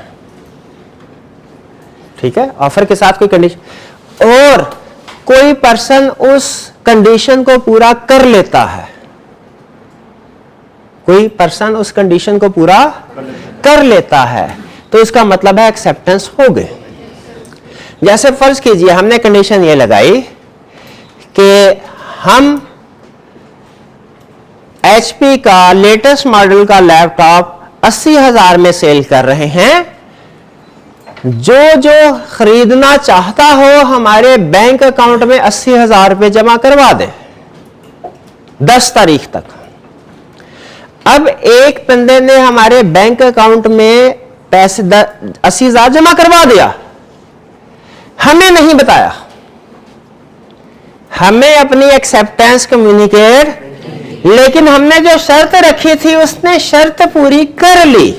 ठीक है, ऑफर के साथ कोई कंडीशन, और कोई पर्सन उस कंडीशन को पूरा कर लेता है, कोई पर्सन उस कंडीशन को पूरा कर लेता है, तो इसका मतलब है एक्सेप्टेंस हो गई। जैसे फर्ज कीजिए हमने कंडीशन ये लगाई कि हम HP का लेटेस्ट मॉडल का लैपटॉप 80,000 में सेल कर रहे हैं, जो जो खरीदना चाहता हो हमारे बैंक अकाउंट में 80,000 रुपये जमा करवा दे 10 तारीख तक। अब एक बंदे ने हमारे बैंक अकाउंट में पैसे 80,000 जमा करवा दिया, हमें नहीं बताया, हमें अपनी एक्सेप्टेंस कम्युनिकेट, लेकिन हमने जो शर्त रखी थी उसने शर्त पूरी कर ली।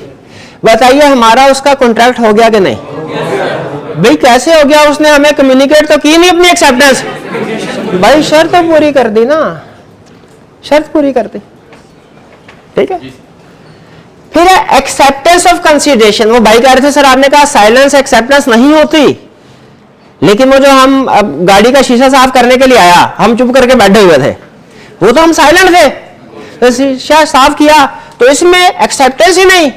बताइए हमारा उसका कॉन्ट्रैक्ट हो गया कि नहीं? भाई कैसे हो गया? उसने हमें कम्युनिकेट तो की नहीं अपनी एक्सेप्टेंस, भाई शर्त तो पूरी कर दी ना, शर्त पूरी कर दी, ठीक है। फिर एक्सेप्टेंस ऑफ कंसिडरेशन, वो भाई कह रहे थे सर आपने कहा साइलेंस एक्सेप्टेंस नहीं होती, लेकिन वो जो हम गाड़ी का शीशा साफ करने के लिए आया, हम चुप करके बैठे हुए थे, वो तो हम साइलेंट थे, तो शीशा साफ किया तो इसमें एक्सेप्टेंस ही नहीं,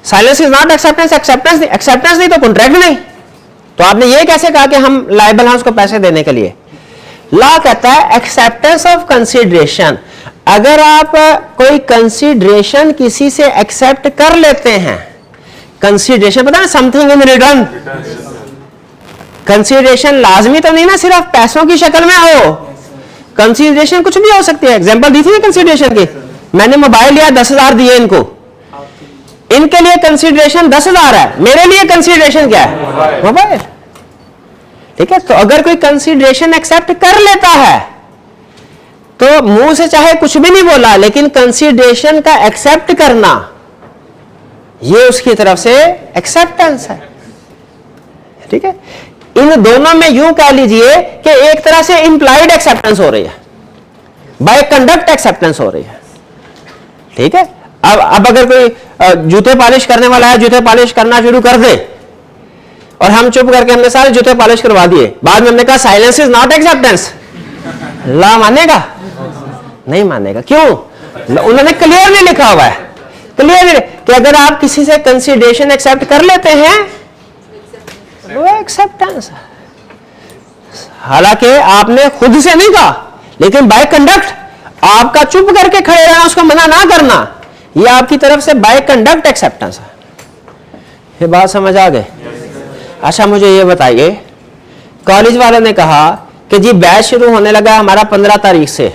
silence is not acceptance, acceptance नहीं तो कॉन्ट्रैक्ट नहीं, तो आपने ये कैसे कहा कि हम लायबल हैं उसको पैसे देने के लिए? लॉ कहता है एक्सेप्टेंस ऑफ कंसिडरेशन, अगर आप कोई कंसिडरेशन किसी से एक्सेप्ट कर लेते हैं, कंसिडरेशन पता है समथिंग इन रिटर्न, कंसिडरेशन लाजमी तो नहीं ना सिर्फ पैसों की शक्ल में हो, कंसिडरेशन कुछ भी हो सकती है। एग्जांपल दी थी ना कंसिडरेशन की, मैंने मोबाइल लिया 10,000 दिए इनको, इनके लिए कंसिडरेशन 10,000 है, मेरे लिए कंसिडरेशन क्या है? मोबाइल, ठीक है। तो अगर कोई कंसिडरेशन एक्सेप्ट कर लेता है तो मुंह से चाहे कुछ भी नहीं बोला, लेकिन कंसिडरेशन का एक्सेप्ट करना ये उसकी तरफ से एक्सेप्टेंस है, ठीक है। इन दोनों में यूं कह लीजिए कि एक तरह से इंप्लाइड एक्सेप्टेंस हो रही है, बाय कंडक्ट एक्सेप्टेंस हो रही है, ठीक है। अब अगर कोई जूते पॉलिश करने वाला है, जूते पॉलिश करना शुरू कर दे और हम चुप करके हमने सारे जूते पॉलिश करवा दिए, बाद में हमने कहा साइलेंस इज नॉट एक्सेप्टेंस, ला मानेगा? नहीं मानेगा। क्यों? उन्होंने क्लियरली लिखा हुआ है, क्लियरली, कि अगर आप किसी से कंसीडरेशन एक्सेप्ट कर लेते हैं वो एक्सेप्टेंस है। हालांकि आपने खुद से नहीं कहा, लेकिन बाय कंडक्ट आपका चुप करके खड़े रहना, उसको मना ना करना, यह आपकी तरफ से बाय कंडक्ट एक्सेप्टेंस है। ये बात समझ आ गई? अच्छा मुझे ये बताइए, कॉलेज वाले ने कहा कि जी बैच शुरू होने लगा हमारा 15 तारीख से,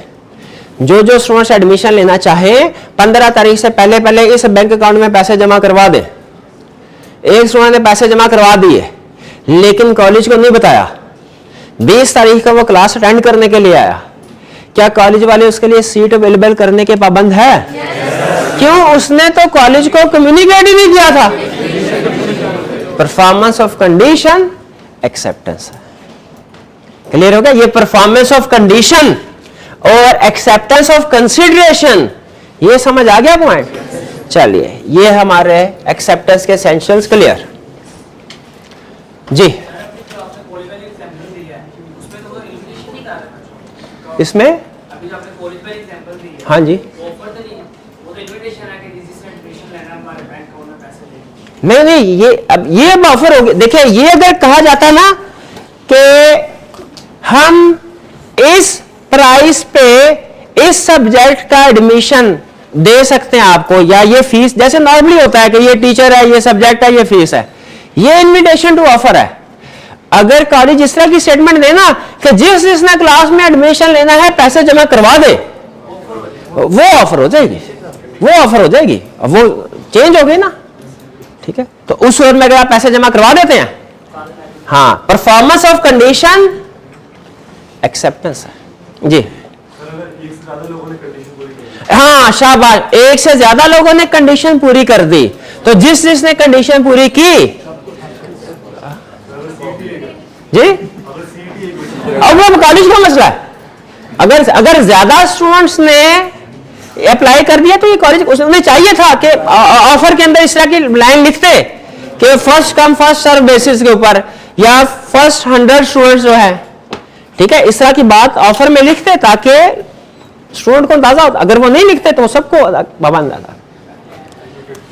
जो जो स्टूडेंट्स एडमिशन लेना चाहे 15 तारीख से पहले पहले इस बैंक अकाउंट में पैसे जमा करवा दे। एक स्टूडेंट ने पैसे जमा करवा दिए, लेकिन कॉलेज को नहीं बताया। 20 तारीख का वो क्लास अटेंड करने के लिए आया, क्या कॉलेज वाले उसके लिए सीट अवेलेबल करने के पाबंद है? क्यों? उसने तो कॉलेज को कम्युनिकेट ही नहीं किया था। Performance of condition acceptance. Clear हो गया? ये परफॉर्मेंस ऑफ कंडीशन और एक्सेप्टेंस ऑफ कंसिडरेशन, ये समझ आ गया पॉइंट? चलिए, ये हमारे एक्सेप्टेंस के एसेंशियल्स क्लियर। जी इसमें अभी जो आपने कॉलेज में एग्जांपल दी है, हाँ जी, ऑफर तो नहीं है, वो तो इनविटेशन है कि जिससे एडमिशन लेना हमारे बैंक अकाउंट में पैसे लेंगे। नहीं, ये अब ऑफर हो गया। देखिए, ये अगर कहा जाता ना कि हम इस प्राइस पे इस सब्जेक्ट का एडमिशन दे सकते हैं आपको, या ये फीस, जैसे नॉर्मली होता है कि ये टीचर है, ये सब्जेक्ट है, ये फीस है, ये इनविटेशन टू ऑफर है। अगर कॉलेज इस तरह की स्टेटमेंट देना कि जिसने क्लास में एडमिशन लेना है पैसे जमा करवा दे, वो ऑफर हो जाएगी, वो ऑफर हो जाएगी, वो चेंज हो गई ना। ठीक है, तो उस सूरत में अगर आप पैसे जमा करवा देते हैं, हाँ, परफॉर्मेंस ऑफ कंडीशन एक्सेप्टेंस है। जी हाँ, शाबाश, एक से ज्यादा लोगों ने कंडीशन पूरी कर दी, तो जिसने कंडीशन पूरी की जी, अब वो कॉलेज का मसला है। अगर ज्यादा स्टूडेंट्स ने अप्लाई कर दिया तो ये कॉलेज, उन्हें चाहिए था कि ऑफर के अंदर इस तरह की लाइन लिखते कि first come first serve basis के ऊपर, या फर्स्ट 100 स्टूडेंट्स जो है, ठीक है, इस तरह की बात ऑफर में लिखते ताकि स्टूडेंट को अंदाजा होता। अगर वो नहीं लिखते तो सबको पाबंद आता।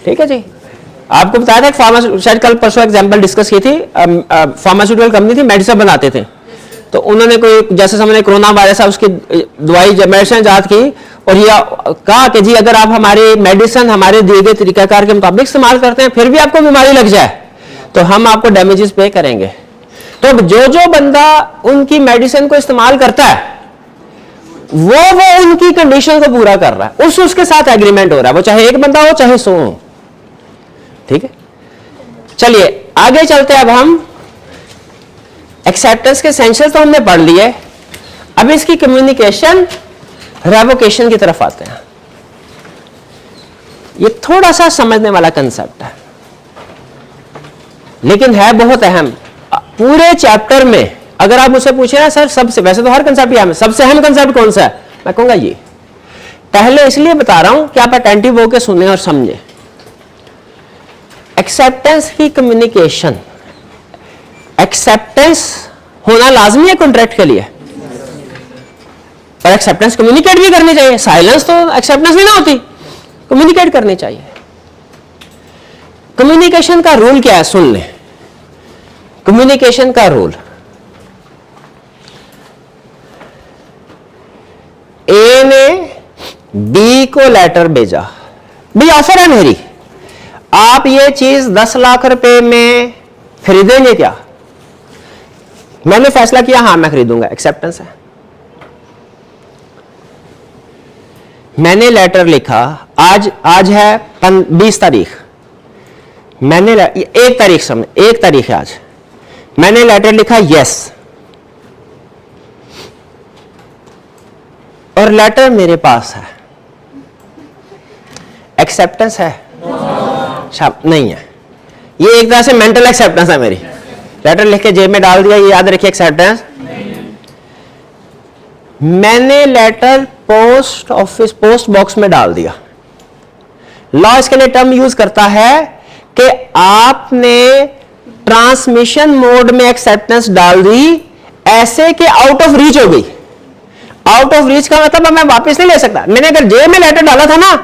ठीक है जी, आपको बताया था, शायद कल परसों एग्जांपल डिस्कस की थी, फार्मास्यूटिकल कंपनी थी, मेडिसिन बनाते थे, तो उन्होंने कोई, जैसे समझने कोरोना वायरस है, उसकी दवाई मेडिसिन इजाद की और ये कहा कि जी अगर आप हमारी मेडिसिन हमारे दिए गए तरीकाकार के मुताबिक इस्तेमाल करते हैं फिर भी आपको बीमारी लग जाए तो हम आपको डैमेजेस पे करेंगे। तो जो बंदा उनकी मेडिसिन को इस्तेमाल करता है वो उनकी कंडीशन को पूरा कर रहा है, उसके साथ एग्रीमेंट हो रहा है, वो चाहे एक बंदा हो चाहे 100 हो। ठीक है, चलिए आगे चलते हैं। अब हम एक्सेप्टेंस के एसेंशियल तो हमने पढ़ लिए, अब इसकी कम्युनिकेशन रेवोकेशन की तरफ आते हैं। ये थोड़ा सा समझने वाला कंसेप्ट है लेकिन है बहुत अहम। पूरे चैप्टर में अगर आप मुझसे पूछे ना सर सबसे, वैसे तो हर कंसेप्ट अहम है, सबसे अहम कंसेप्ट कौन सा है, मैं कहूंगा ये। पहले इसलिए बता रहा हूं कि आप अटेंटिव होकर सुने और समझे। एक्सेप्टेंस की कम्युनिकेशन, एक्सेप्टेंस होना लाजमी है कॉन्ट्रैक्ट के लिए, पर एक्सेप्टेंस कम्युनिकेट भी करनी चाहिए। साइलेंस तो एक्सेप्टेंस नहीं ना होती, कम्युनिकेट करनी चाहिए। कम्युनिकेशन का रूल क्या है, सुन लें। कम्युनिकेशन का रूल, ए ने बी को लेटर भेजा, बी ऑफर है मेरी, आप ये चीज 10 लाख रुपए में खरीदेंगे क्या? मैंने फैसला किया हाँ मैं खरीदूंगा, एक्सेप्टेंस है। मैंने लेटर लिखा, आज है 20 तारीख, मैंने 1 तारीख समझ, 1 तारीख है आज, मैंने लेटर लिखा यस, और लेटर मेरे पास है, एक्सेप्टेंस है? नहीं है। ये एक तरह से मेंटल एक्सेप्टेंस है मेरी। लेटर लिख के जेब में डाल दिया, ये याद रखिए एक्सेप्टेंस। मैंने letter post office post box में डाल दिया। लॉ इसके लिए टर्म यूज करता है कि आपने ट्रांसमिशन मोड में एक्सेप्टेंस डाल दी, ऐसे कि आउट ऑफ रीच हो गई। आउट ऑफ रीच का मतलब अब मैं वापस नहीं ले सकता। मैंने अगर जेब में लेटर डाला था ना,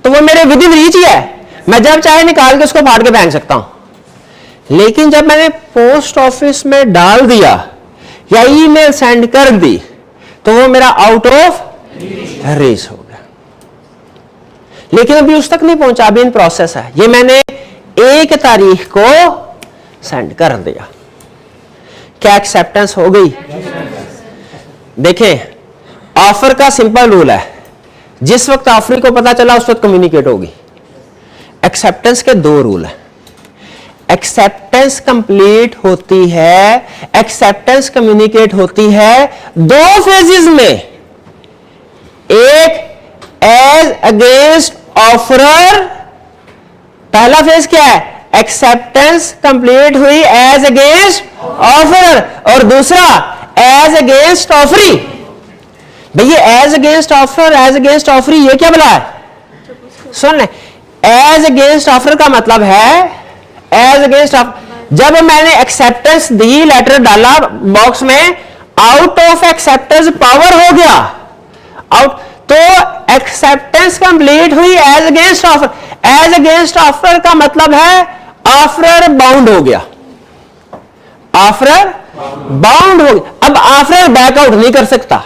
तो वो मेरे विद इन रीच ही है, मैं जब चाहे निकाल के उसको फाड़ के फेंक सकता हूं। लेकिन जब मैंने पोस्ट ऑफिस में डाल दिया या ईमेल सेंड कर दी, तो वो मेरा आउट ऑफ रीच हो गया। लेकिन अभी उस तक नहीं पहुंचा, अभी इन प्रोसेस है। ये मैंने 1 तारीख को सेंड कर दिया, क्या एक्सेप्टेंस हो गई? देखें, ऑफर का सिंपल रूल है, जिस वक्त ऑफरी को पता चला उस वक्त कम्युनिकेट होगी। एक्सेप्टेंस के 2 रूल हैं। एक्सेप्टेंस कंप्लीट होती है, एक्सेप्टेंस कम्युनिकेट होती है 2 फेजेस में। एक एज अगेंस्ट ऑफरर, पहला फेज क्या है? एक्सेप्टेंस कंप्लीट हुई एज अगेंस्ट ऑफरर, और दूसरा एज अगेंस्ट ऑफरी। भैया as against offer, as against offeree, ये क्या बोला है? सुन ले, एज अगेंस्ट ऑफर का मतलब है एज अगेंस्ट ऑफर। जब मैंने एक्सेप्टेंस दी, लेटर डाला बॉक्स में, आउट ऑफ एक्सेप्टेंस पावर हो गया आउट, तो एक्सेप्टेंस कंप्लीट हुई as against offer. As against offer का मतलब है ऑफरर बाउंड हो गया, ऑफरर बाउंड हो गया। अब ऑफरर बैकआउट नहीं कर सकता।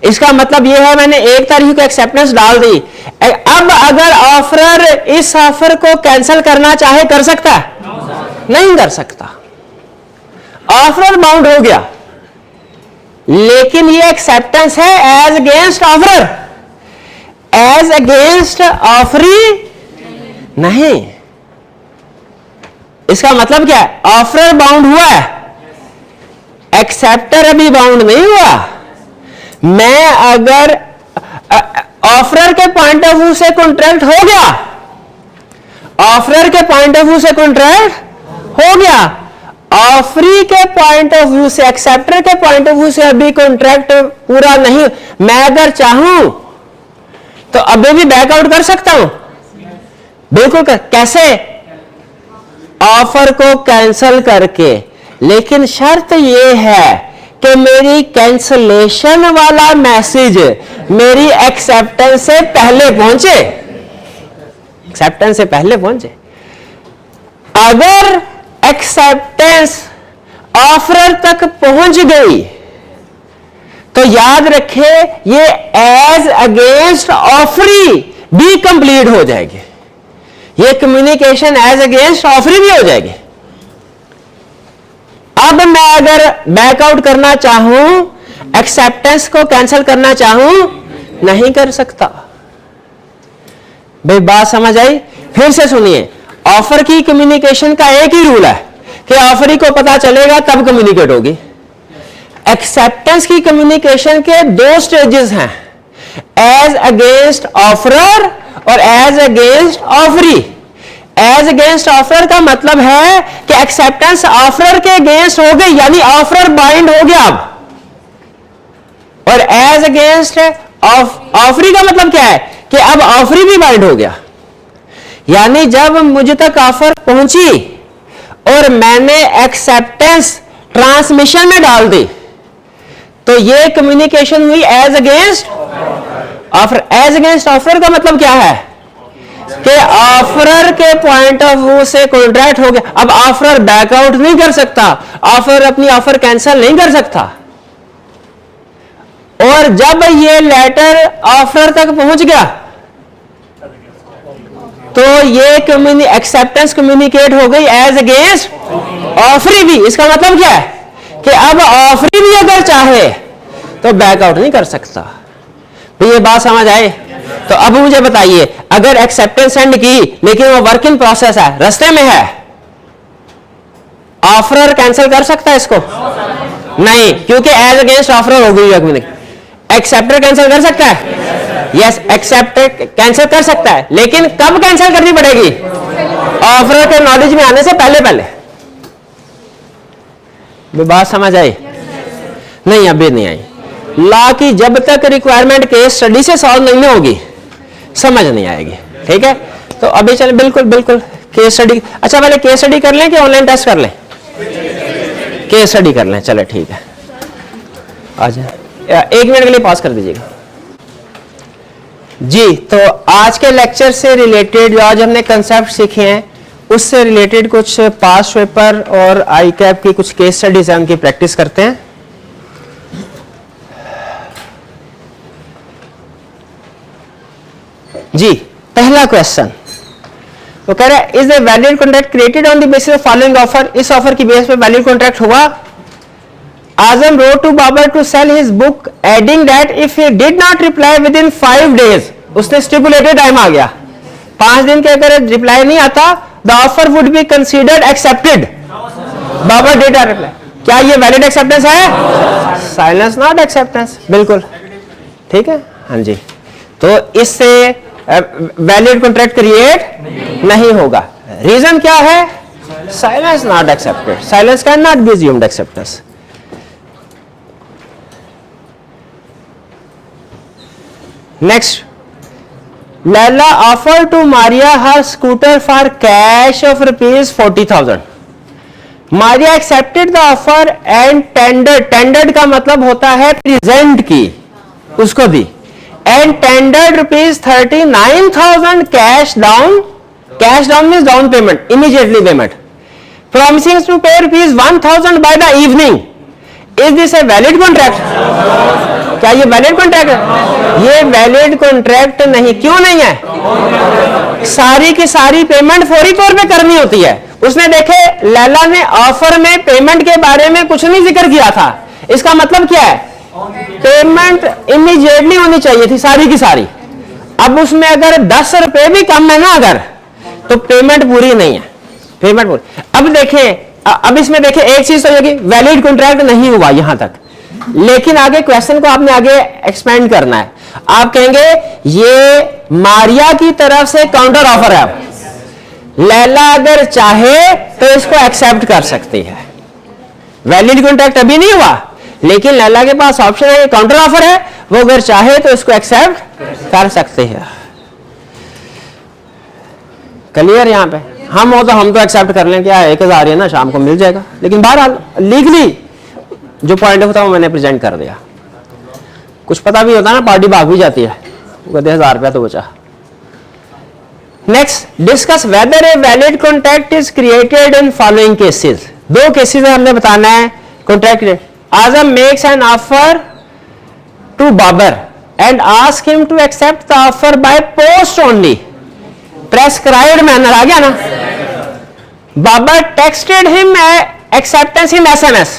इसका मतलब यह है मैंने 1 तारीख को एक्सेप्टेंस डाल दी, अब अगर ऑफरर इस ऑफर को कैंसिल करना चाहे कर सकता है? नहीं कर सकता, ऑफरर बाउंड हो गया। लेकिन ये एक्सेप्टेंस है as against offeror, as against offeree नहीं। इसका मतलब क्या है? ऑफरर बाउंड हुआ है, एक्सेप्टर अभी बाउंड नहीं हुआ। मैं अगर ऑफरर के पॉइंट ऑफ व्यू से कॉन्ट्रैक्ट हो गया, ऑफरर के पॉइंट ऑफ व्यू से कॉन्ट्रैक्ट हो गया, ऑफरी के पॉइंट ऑफ व्यू से, एक्सेप्टर के पॉइंट ऑफ व्यू से अभी कॉन्ट्रैक्ट पूरा नहीं। मैं अगर चाहूं तो अभी भी बैकआउट कर सकता हूं, बिल्कुल कैसे? ऑफर को कैंसिल करके। लेकिन शर्त यह है कि मेरी कैंसलेशन वाला मैसेज मेरी एक्सेप्टेंस से पहले पहुंचे, एक्सेप्टेंस से पहले पहुंचे। अगर एक्सेप्टेंस ऑफर तक पहुंच गई तो याद रखे ये एज अगेंस्ट ऑफरी भी कंप्लीट हो जाएगी, ये कम्युनिकेशन एज अगेंस्ट ऑफरी भी हो जाएगी। अब मैं अगर बैकआउट करना चाहूं, एक्सेप्टेंस को कैंसिल करना चाहूं, नहीं कर सकता। भाई बात समझ आई? फिर से सुनिए, ऑफर की कम्युनिकेशन का एक ही रूल है कि ऑफरी को पता चलेगा तब कम्युनिकेट होगी। एक्सेप्टेंस की कम्युनिकेशन के 2 स्टेजेस हैं, एज अगेंस्ट ऑफरर और as against offeree. As against offeror का मतलब है कि एक्सेप्टेंस ऑफरर के अगेंस्ट हो गई, यानी ऑफरर बाइंड हो गया अब। और एज अगेंस्ट ऑफरी का मतलब क्या है कि अब ऑफरी भी बाइंड हो गया, यानी जब मुझे तक ऑफर पहुंची और मैंने एक्सेप्टेंस ट्रांसमिशन में डाल दी, तो ये कम्युनिकेशन हुई as against offer. As against offer का मतलब क्या है कि ऑफरर के पॉइंट ऑफ व्यू से कॉन्ट्रैक्ट हो गया। अब ऑफरर बैकआउट नहीं कर सकता, ऑफर अपनी ऑफर कैंसिल नहीं कर सकता। और जब ये लेटर ऑफरर तक पहुंच गया तो ये एक्सेप्टेंस कम्युनिकेट हो गई एज अगेंस्ट ऑफरी भी। इसका मतलब क्या है कि अब ऑफरी भी अगर चाहे तो बैकआउट नहीं कर सकता। तो ये बात समझ आए? तो अब मुझे बताइए, अगर एक्सेप्टेंस सेंड की लेकिन वो वर्क इन प्रोसेस है, रास्ते में है, ऑफरर कैंसिल कर सकता है इसको? नहीं, क्योंकि एज अगेंस्ट ऑफरर हो गई। एक्सेप्टर कैंसिल कर सकता है? यस, एक्सेप्टर कैंसिल कर सकता है, लेकिन कब कैंसिल करनी पड़ेगी? ऑफरर के नॉलेज में आने से पहले पहले। बात समझ आई? नहीं, अभी नहीं आई। लॉ की जब तक रिक्वायरमेंट केस स्टडी से सॉल्व नहीं होगी समझ नहीं आएगी। ठीक है, तो अभी चले, बिल्कुल बिल्कुल केस स्टडी, अच्छा पहले केस स्टडी कर लें कि ऑनलाइन टेस्ट कर लें? केस स्टडी कर लें, चले ठीक है। आ जाए, 1 मिनट के लिए पॉज कर दीजिएगा जी। तो आज के लेक्चर से रिलेटेड जो आज हमने कंसेप्ट सीखे हैं उससे रिलेटेड कुछ पास्ट पेपर और आई कैप की कुछ केस स्टडीज हैं, उनकी प्रैक्टिस करते हैं। जी पहला क्वेश्चन वो कह रहा है is a valid contract created on the basis of following offer, इस ऑफर की बेस पे वैलिड कॉन्ट्रैक्ट हुआ। आजम wrote to Babar to sell his book adding that if he did not reply within 5 days, उसने स्टिपुलेटेड टाइम आ गया, 5 दिन के अगर रिप्लाई नहीं आता the offer would be considered accepted. Babar did not reply, क्या ये वैलिड एक्सेप्टेंस है? साइलेंस नॉट एक्सेप्टेंस, बिल्कुल ठीक है। हाँ जी, तो इससे वैलिड कॉन्ट्रैक्ट क्रिएट नहीं होगा। रीजन क्या है? Silence not accepted, silence can not be assumed acceptance. Next, Laila offered to Maria her scooter for cash of rupees 40,000. Maria accepted the offer and tendered का मतलब होता है प्रेजेंट की, उसको दी, and tendered rupees 39,000 cash down means down payment, immediately payment, promising to pay rupees 1,000 by the evening. Is this a valid contract? क्या ये वैलिड कॉन्ट्रैक्ट है? ये वैलिड कॉन्ट्रैक्ट नहीं, क्यों नहीं है? सारी की सारी पेमेंट फौरी तौर पे करनी होती है। उसने देखे लैला ने ऑफर में पेमेंट के बारे में कुछ नहीं जिक्र किया था, इसका मतलब क्या है? पेमेंट इमीडिएटली होनी चाहिए थी सारी की सारी। अब उसमें अगर 10 रुपए भी कम है ना अगर, तो पेमेंट पूरी नहीं है, पेमेंट पूरी। अब देखें, अब इसमें देखें एक चीज तो होगी, वैलिड कॉन्ट्रैक्ट नहीं हुआ यहां तक, लेकिन आगे क्वेश्चन को आपने आगे एक्सपेंड करना है। आप कहेंगे ये मारिया की तरफ से काउंटर ऑफर है, लैला अगर चाहे तो इसको एक्सेप्ट कर सकती है। वैलिड कॉन्ट्रैक्ट अभी नहीं हुआ, लेकिन लैला के पास ऑप्शन है, काउंटर ऑफर है, वो अगर चाहे तो इसको एक्सेप्ट कर सकते हैं। क्लियर? यहां पे हम हो तो हम तो एक्सेप्ट कर लें, क्या 1000 है ना, शाम को मिल जाएगा, लेकिन बहरहाल लीगली जो पॉइंट होता है वो मैंने प्रेजेंट कर दिया। कुछ पता भी होता है ना, पार्टी भाग भी जाती है, वो कहते 1000 रुपया तो बचा। Next, discuss whether a valid contract is created in following cases. 2 cases हमने बताना है contract. Azam makes an offer to Babar and ask him to accept the offer by post only, prescribed manner आ गया ना। Babar texted him acceptance in SMS,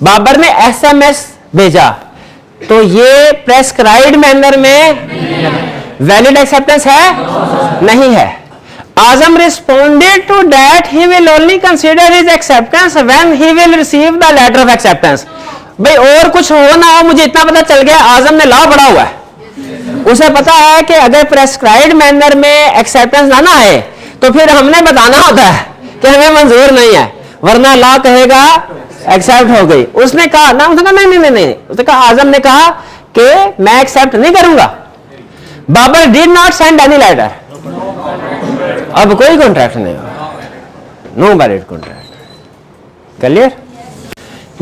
Babar ने SMS भेजा, तो ये प्रेस्क्राइब्ड मैनर में वैलिड एक्सेप्टेंस है? नहीं है। Azam responded to that he will only consider his acceptance when he will receive the letter of acceptance. भाई और कुछ हो ना हो, मुझे इतना पता चल गया, आजम ने लॉ पढ़ा हुआ है, उसे पता है कि अगर प्रेस्क्राइब्ड मैनर में एक्सेप्टेंस ना आए तो फिर हमने बताना होता है कि हमें मंजूर नहीं है, वरना लॉ कहेगा एक्सेप्ट हो गई। उसने कहा ना, उसने कहा नहीं, उसने कहा, आजम ने कहा कि मैं एक्सेप्ट नहीं करूंगा। Babar did not send any letter, अब कोई कॉन्ट्रैक्ट नहीं होगा, no valid contract. Clear?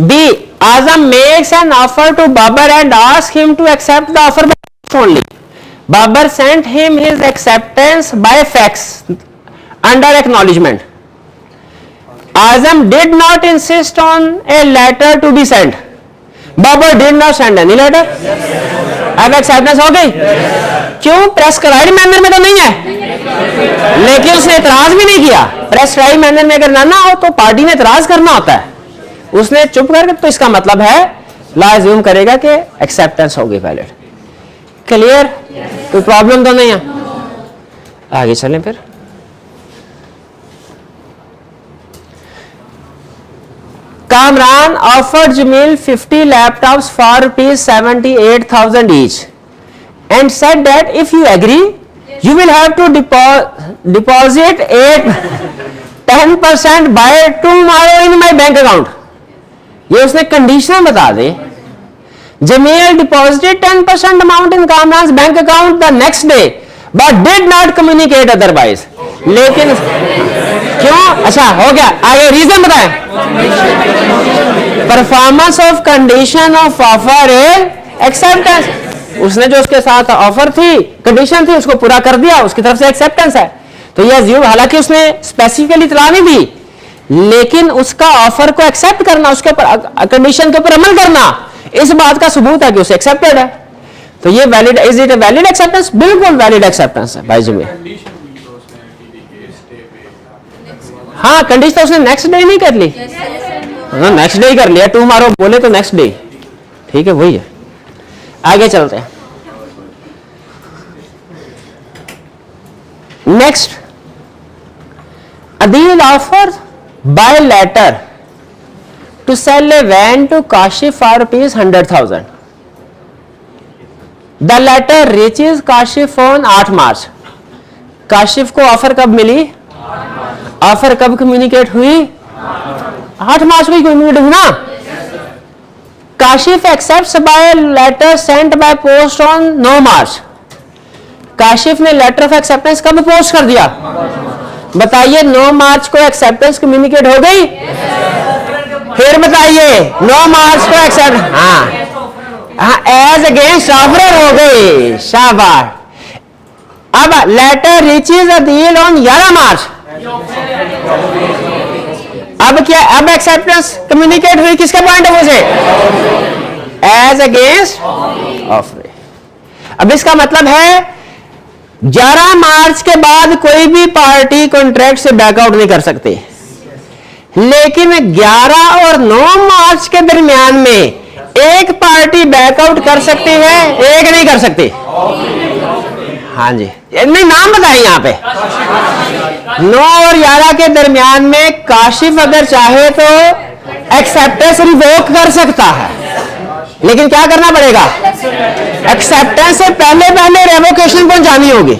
B, Azam makes an offer to Babar and ask him to accept the offer by only. Babar sent him his acceptance by fax under acknowledgement. Azam did not insist on a letter to be sent. Babar did not send any letter. अब एक्सेप्टेंस हो गई? क्यों? प्रेस्क्राइब्ड मैनर में तो नहीं है, लेकिन उसने इतराज भी नहीं किया। प्रेस्क्राइब्ड मैनर में अगर ना हो तो पार्टी ने इतराज करना होता है, उसने चुप करके, तो इसका मतलब है लॉ अज्यूम करेगा कि एक्सेप्टेंस हो गई वैलिड। क्लियर? कोई प्रॉब्लम तो नहीं है? आगे चलें फिर। Kamran offered Jamil 50 laptops for rupees 78,000 each and said that if you agree, you will have to deposit 10% by tomorrow in my bank account. ये उसने कंडीशन बता दे। Jamil deposited 10% amount in Kamran's bank account the next day, but did not communicate otherwise. लेकिन क्यों? अच्छा हो गया, आगे रीजन बताएं। Performance of condition of offer is acceptance. उसने जो उसके साथ ऑफर थी, कंडीशन थी, उसको पूरा कर दिया, उसकी तरफ से एक्सेप्टेंस है। तो ये अज्यूम, हालांकि उसने स्पेसिफिकली इतला नहीं दी, लेकिन उसका ऑफर को एक्सेप्ट करना, उसके ऊपर कंडीशन के ऊपर अमल करना, इस बात का सबूत है कि उसे एक्सेप्टेड है। तो ये valid, is it a valid acceptance? बिल्कुल वैलिड एक्सेप्टेंस है भाई जी। हाँ, कंडीशन तो उसने नेक्स्ट डे नहीं कर ली, नेक्स्ट डे ही कर लिया। टुमारो बोले तो नेक्स्ट डे, ठीक है, वही है। आगे चलते हैं। Next, Adeel offer by letter to sell a van to Kashif for ₹100,000। The letter reaches Kashif on 8 March. Kashif को ऑफर कब मिली? ऑफर कब कम्युनिकेट हुई? 8 मार्च को कम्युनिकेट हुई ना। Kashif accepts by letter sent by post on 9 March. Kashif ने लेटर ऑफ एक्सेप्टेंस कब पोस्ट कर दिया? बताइए, 9 मार्च को एक्सेप्टेंस कम्युनिकेट हो गई? फिर बताइए, 9 मार्च को एक्सेप्ट, हाँ, एज अगेंस्ट ऑफर हो गई, शाबाश। अब letter reaches Adeel on 11 March. अब क्या? अब एक्सेप्टेंस कम्युनिकेट हुई किसके पॉइंट ऑफ व्यू से? As against offer. अब इसका मतलब है 11 मार्च के बाद कोई भी पार्टी कॉन्ट्रैक्ट से बैकआउट नहीं कर सकती, लेकिन 11 और 9 मार्च के दरमियान में एक पार्टी बैकआउट कर सकती है, एक नहीं कर सकती। हाँ जी, नहीं, नाम बताएं यहां पे। 9 और 11 के दरमियान में काशिफ अगर चाहे तो एक्सेप्टेंस रिवोक कर सकता है, लेकिन क्या करना पड़ेगा? एक्सेप्टेंस से पहले पहले रेवोकेशन पहुंचानी होगी।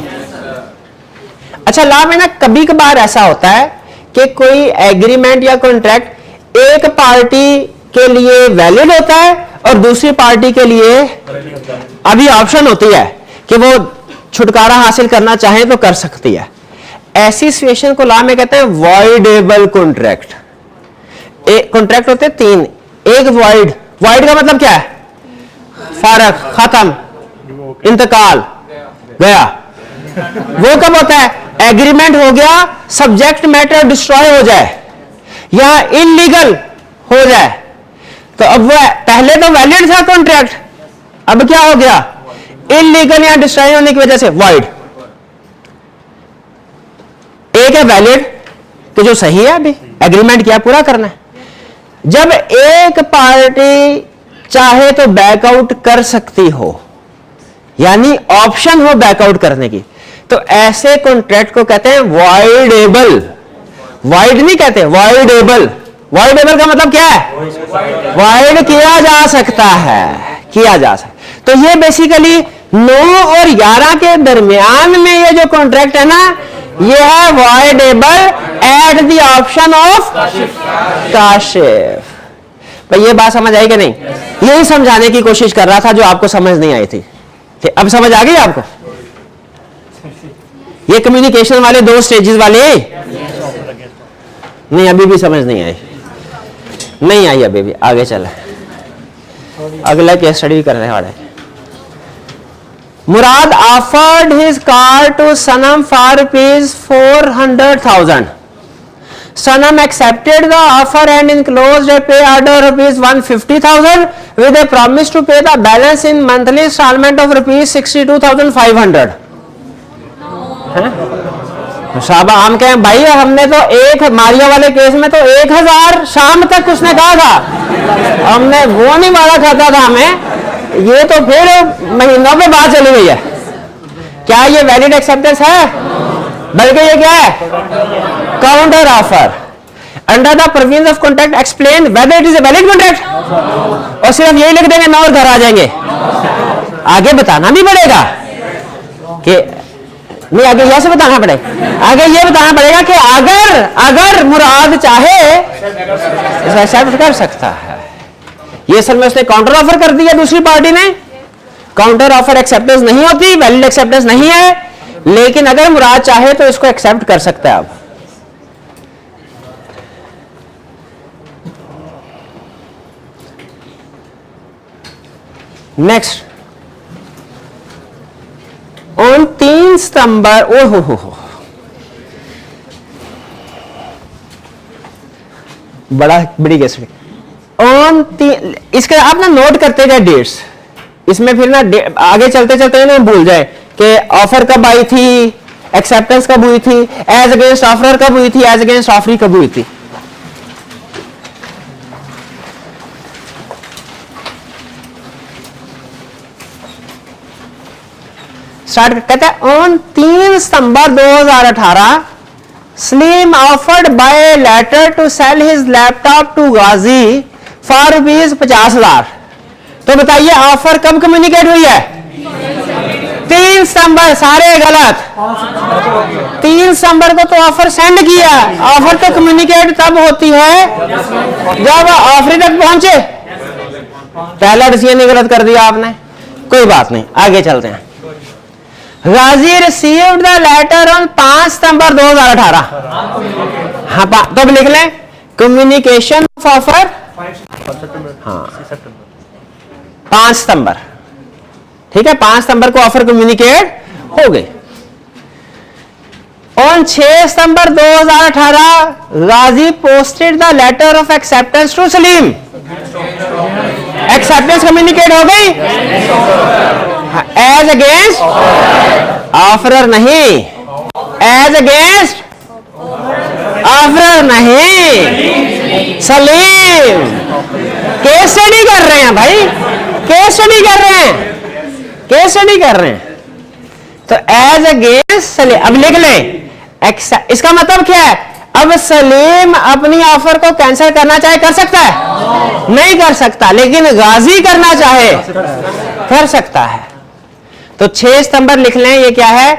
अच्छा, लॉ में ना कभी कभार ऐसा होता है कि कोई एग्रीमेंट या कॉन्ट्रैक्ट एक पार्टी के लिए वैलिड होता है और दूसरी पार्टी के लिए अभी ऑप्शन होती है कि वो छुटकारा हासिल करना चाहे तो कर सकती है। ऐसी सिचुएशन को लॉ में कहते हैं वॉइडेबल कॉन्ट्रैक्ट। कॉन्ट्रैक्ट होते हैं 3। एक वॉइड, वॉइड का मतलब क्या है? फारग, खत्म, इंतकाल, गया। वो कब होता है? एग्रीमेंट हो गया, सब्जेक्ट मैटर डिस्ट्रॉय हो जाए या इलीगल हो जाए, तो अब वो पहले तो वैलिड था कॉन्ट्रैक्ट, अब क्या हो गया? इलीगल या डिस्ट्रॉय होने की वजह से वॉइड। एक है वैलिड कि जो सही है, अभी एग्रीमेंट किया, पूरा करना है। जब एक पार्टी चाहे तो बैकआउट कर सकती हो, यानी ऑप्शन हो बैकआउट करने की, तो ऐसे कॉन्ट्रैक्ट को कहते हैं वॉइडेबल। वॉइड नहीं कहते, वॉइडेबल। वॉइडेबल का मतलब क्या है? वॉइड किया जा सकता है, किया जा सकता। तो ये बेसिकली 9 और 11 के दरमियान में ये जो कॉन्ट्रैक्ट है ना, ये है voidable eight the option of Kashif. भाई ये बात समझ आई कि नहीं? यही समझाने की कोशिश कर रहा था जो आपको समझ नहीं आई थी। अब समझ आ गई आपको? ये कम्युनिकेशन वाले 2 स्टेजेस वाले नहीं, अभी भी समझ नहीं आई, नहीं आई अभी भी। आगे चले, अगला केस स्टडी करने वाले। Murad offered his car to Sanam for ₹400,000. Sanam accepted the offer and enclosed a pay order of ₹150,000 with a promise to pay the balance in monthly installment of ₹62,500. शाबा, हम कहें भाई हमने तो एक मारिया वाले केस में तो 1000 शाम तक उसने कहा था, हमने वो नहीं मारा खाता था हमें, ये तो फिर महीनों पे बात चली गई है। क्या ये वैलिड एक्सेप्टेंस है? बल्कि ये क्या है? Counter offer. Under the provisions of contract explain whether it is a valid contract, और सिर्फ यही लिख देंगे ना और घर आ जाएंगे। आगे बताना भी पड़ेगा कि नहीं, आगे यह से बताना पड़ेगा, आगे ये बताना पड़ेगा कि अगर मुराद चाहे एक्सेप्ट कर सकता है। ये असल में उसने काउंटर ऑफर कर दिया दूसरी पार्टी ने। काउंटर ऑफर एक्सेप्टेंस नहीं होती, वैलिड एक्सेप्टेंस नहीं है, लेकिन अगर मुराद चाहे तो इसको एक्सेप्ट कर सकता है आप। नेक्स्ट, ऑन 3 सितंबर, ओहो हो, बड़ी गेस। ऑन इसके आप ना नोट करते गए डेट्स, इसमें फिर ना आगे चलते चलते ना भूल जाए कि ऑफर कब आई थी, एक्सेप्टेंस कब हुई थी, एज अगेंस्ट ऑफर कब हुई थी, एज अगेंस्ट ऑफरी कब हुई थी। स्टार्ट कहते हैं, on 3 September 2018 Salim offered by letter to sell his laptop to Ghazi for ₹50,000। तो बताइए ऑफर कब कम्युनिकेट हुई है? 3 सितंबर। सारे गलत। 3 सितंबर को तो ऑफर सेंड किया, ऑफर तो कम्युनिकेट तब होती है जब ऑफर तक पहुंचे। पहला डिसीजन ही गलत कर दिया आपने, कोई बात नहीं, आगे चलते हैं। गाजी received the later on 5 September 2018। हाँ, तो अब लिख लें कम्युनिकेशन ऑफ ऑफर, हाँ 5 सितंबर, ठीक है। 5 सितंबर को ऑफर कम्युनिकेट हो गई। On 6 September 2018 Ghazi posted the letter of acceptance to Salim. Acceptance communicate हो गई एज अगेंस्ट ऑफरर नहीं, एज अगेंस्ट ऑफरर नहीं, सलीम। केस स्टडी कर रहे हैं भाई, केस स्टडी कर रहे हैं, केस स्टडी कर रहे हैं। तो एज अगेंस्ट सलीम, अब लिख लें इसका मतलब क्या है? अब सलीम अपनी ऑफर को कैंसिल करना चाहे कर सकता है? नहीं कर सकता, लेकिन गाजी करना चाहे कर सकता है। तो 6 सितंबर लिख लें, ये क्या है?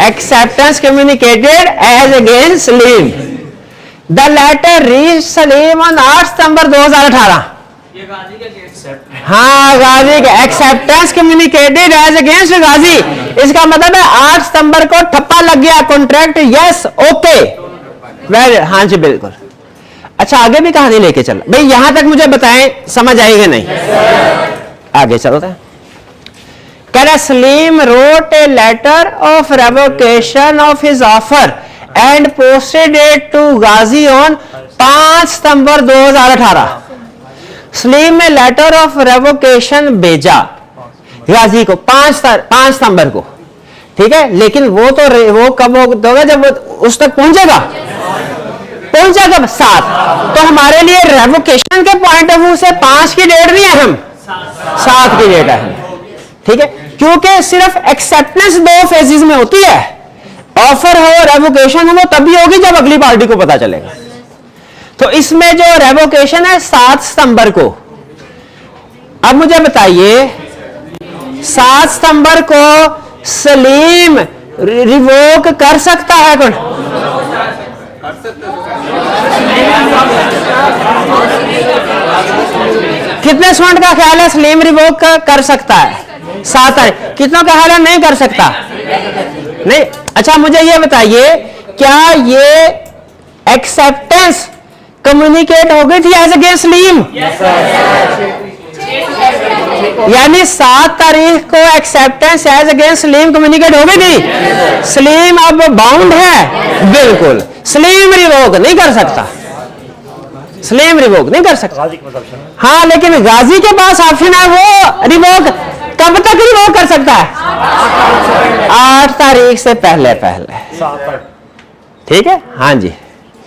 Acceptance communicated as against Salim. The letter reach Salim on 8 September 2018। ये गाजी का केस है। हाँ, गाजी का acceptance communicated as against Ghazi. इसका मतलब है 8 सितंबर को ठप्पा लग गया कॉन्ट्रैक्ट, यस ओके वेरी, हाँ जी बिल्कुल। अच्छा, आगे भी कहानी लेके चल भाई, यहां तक मुझे बताएं समझ आएगा नहीं? आगे चलते हैं। कह रहा Salim wrote a letter of revocation of his offer and posted it to Ghazi on 5 September 2018। Salim ने लेटर ऑफ रेवोकेशन भेजा गाजी को 5 सितंबर को, ठीक है। लेकिन वो कब होगा? जब उस तक पहुंचेगा, पहुंचेगा 7। तो हमारे लिए रेवोकेशन के पॉइंट ऑफ व्यू से 5 की डेट नहीं है, हम 7 की डेट है, ठीक है। क्योंकि सिर्फ एक्सेप्टेंस 2 फेजेस में होती है, ऑफर हो रेवोकेशन हो तभी होगी जब अगली पार्टी को पता चलेगा। तो इसमें जो रेवोकेशन है 7 सितंबर को। अब मुझे बताइए 7 सितंबर को सलीम रिवोक कर सकता है कौन? कितने स्टूडेंट का ख्याल है सलीम रिवोक कर सकता है? 7 तारीख। कितनों का ख्याल है नहीं कर सकता? नहीं। अच्छा, मुझे ये बताइए क्या ये एक्सेप्टेंस कम्युनिकेट हो गई थी एज अगेंस्ट सलीम? यानी 7 तारीख को acceptance as against Salim communicate हो गई थी। सलीम अब बाउंड है, बिल्कुल। सलीम रिवोक नहीं कर सकता, सलीम रिवोक नहीं कर सकता। हाँ, लेकिन गाजी के पास ऑप्शन है, वो रिवोक कब तक रिवोक कर सकता है? 8 तारीख से पहले पहले, ठीक है। हाँ जी,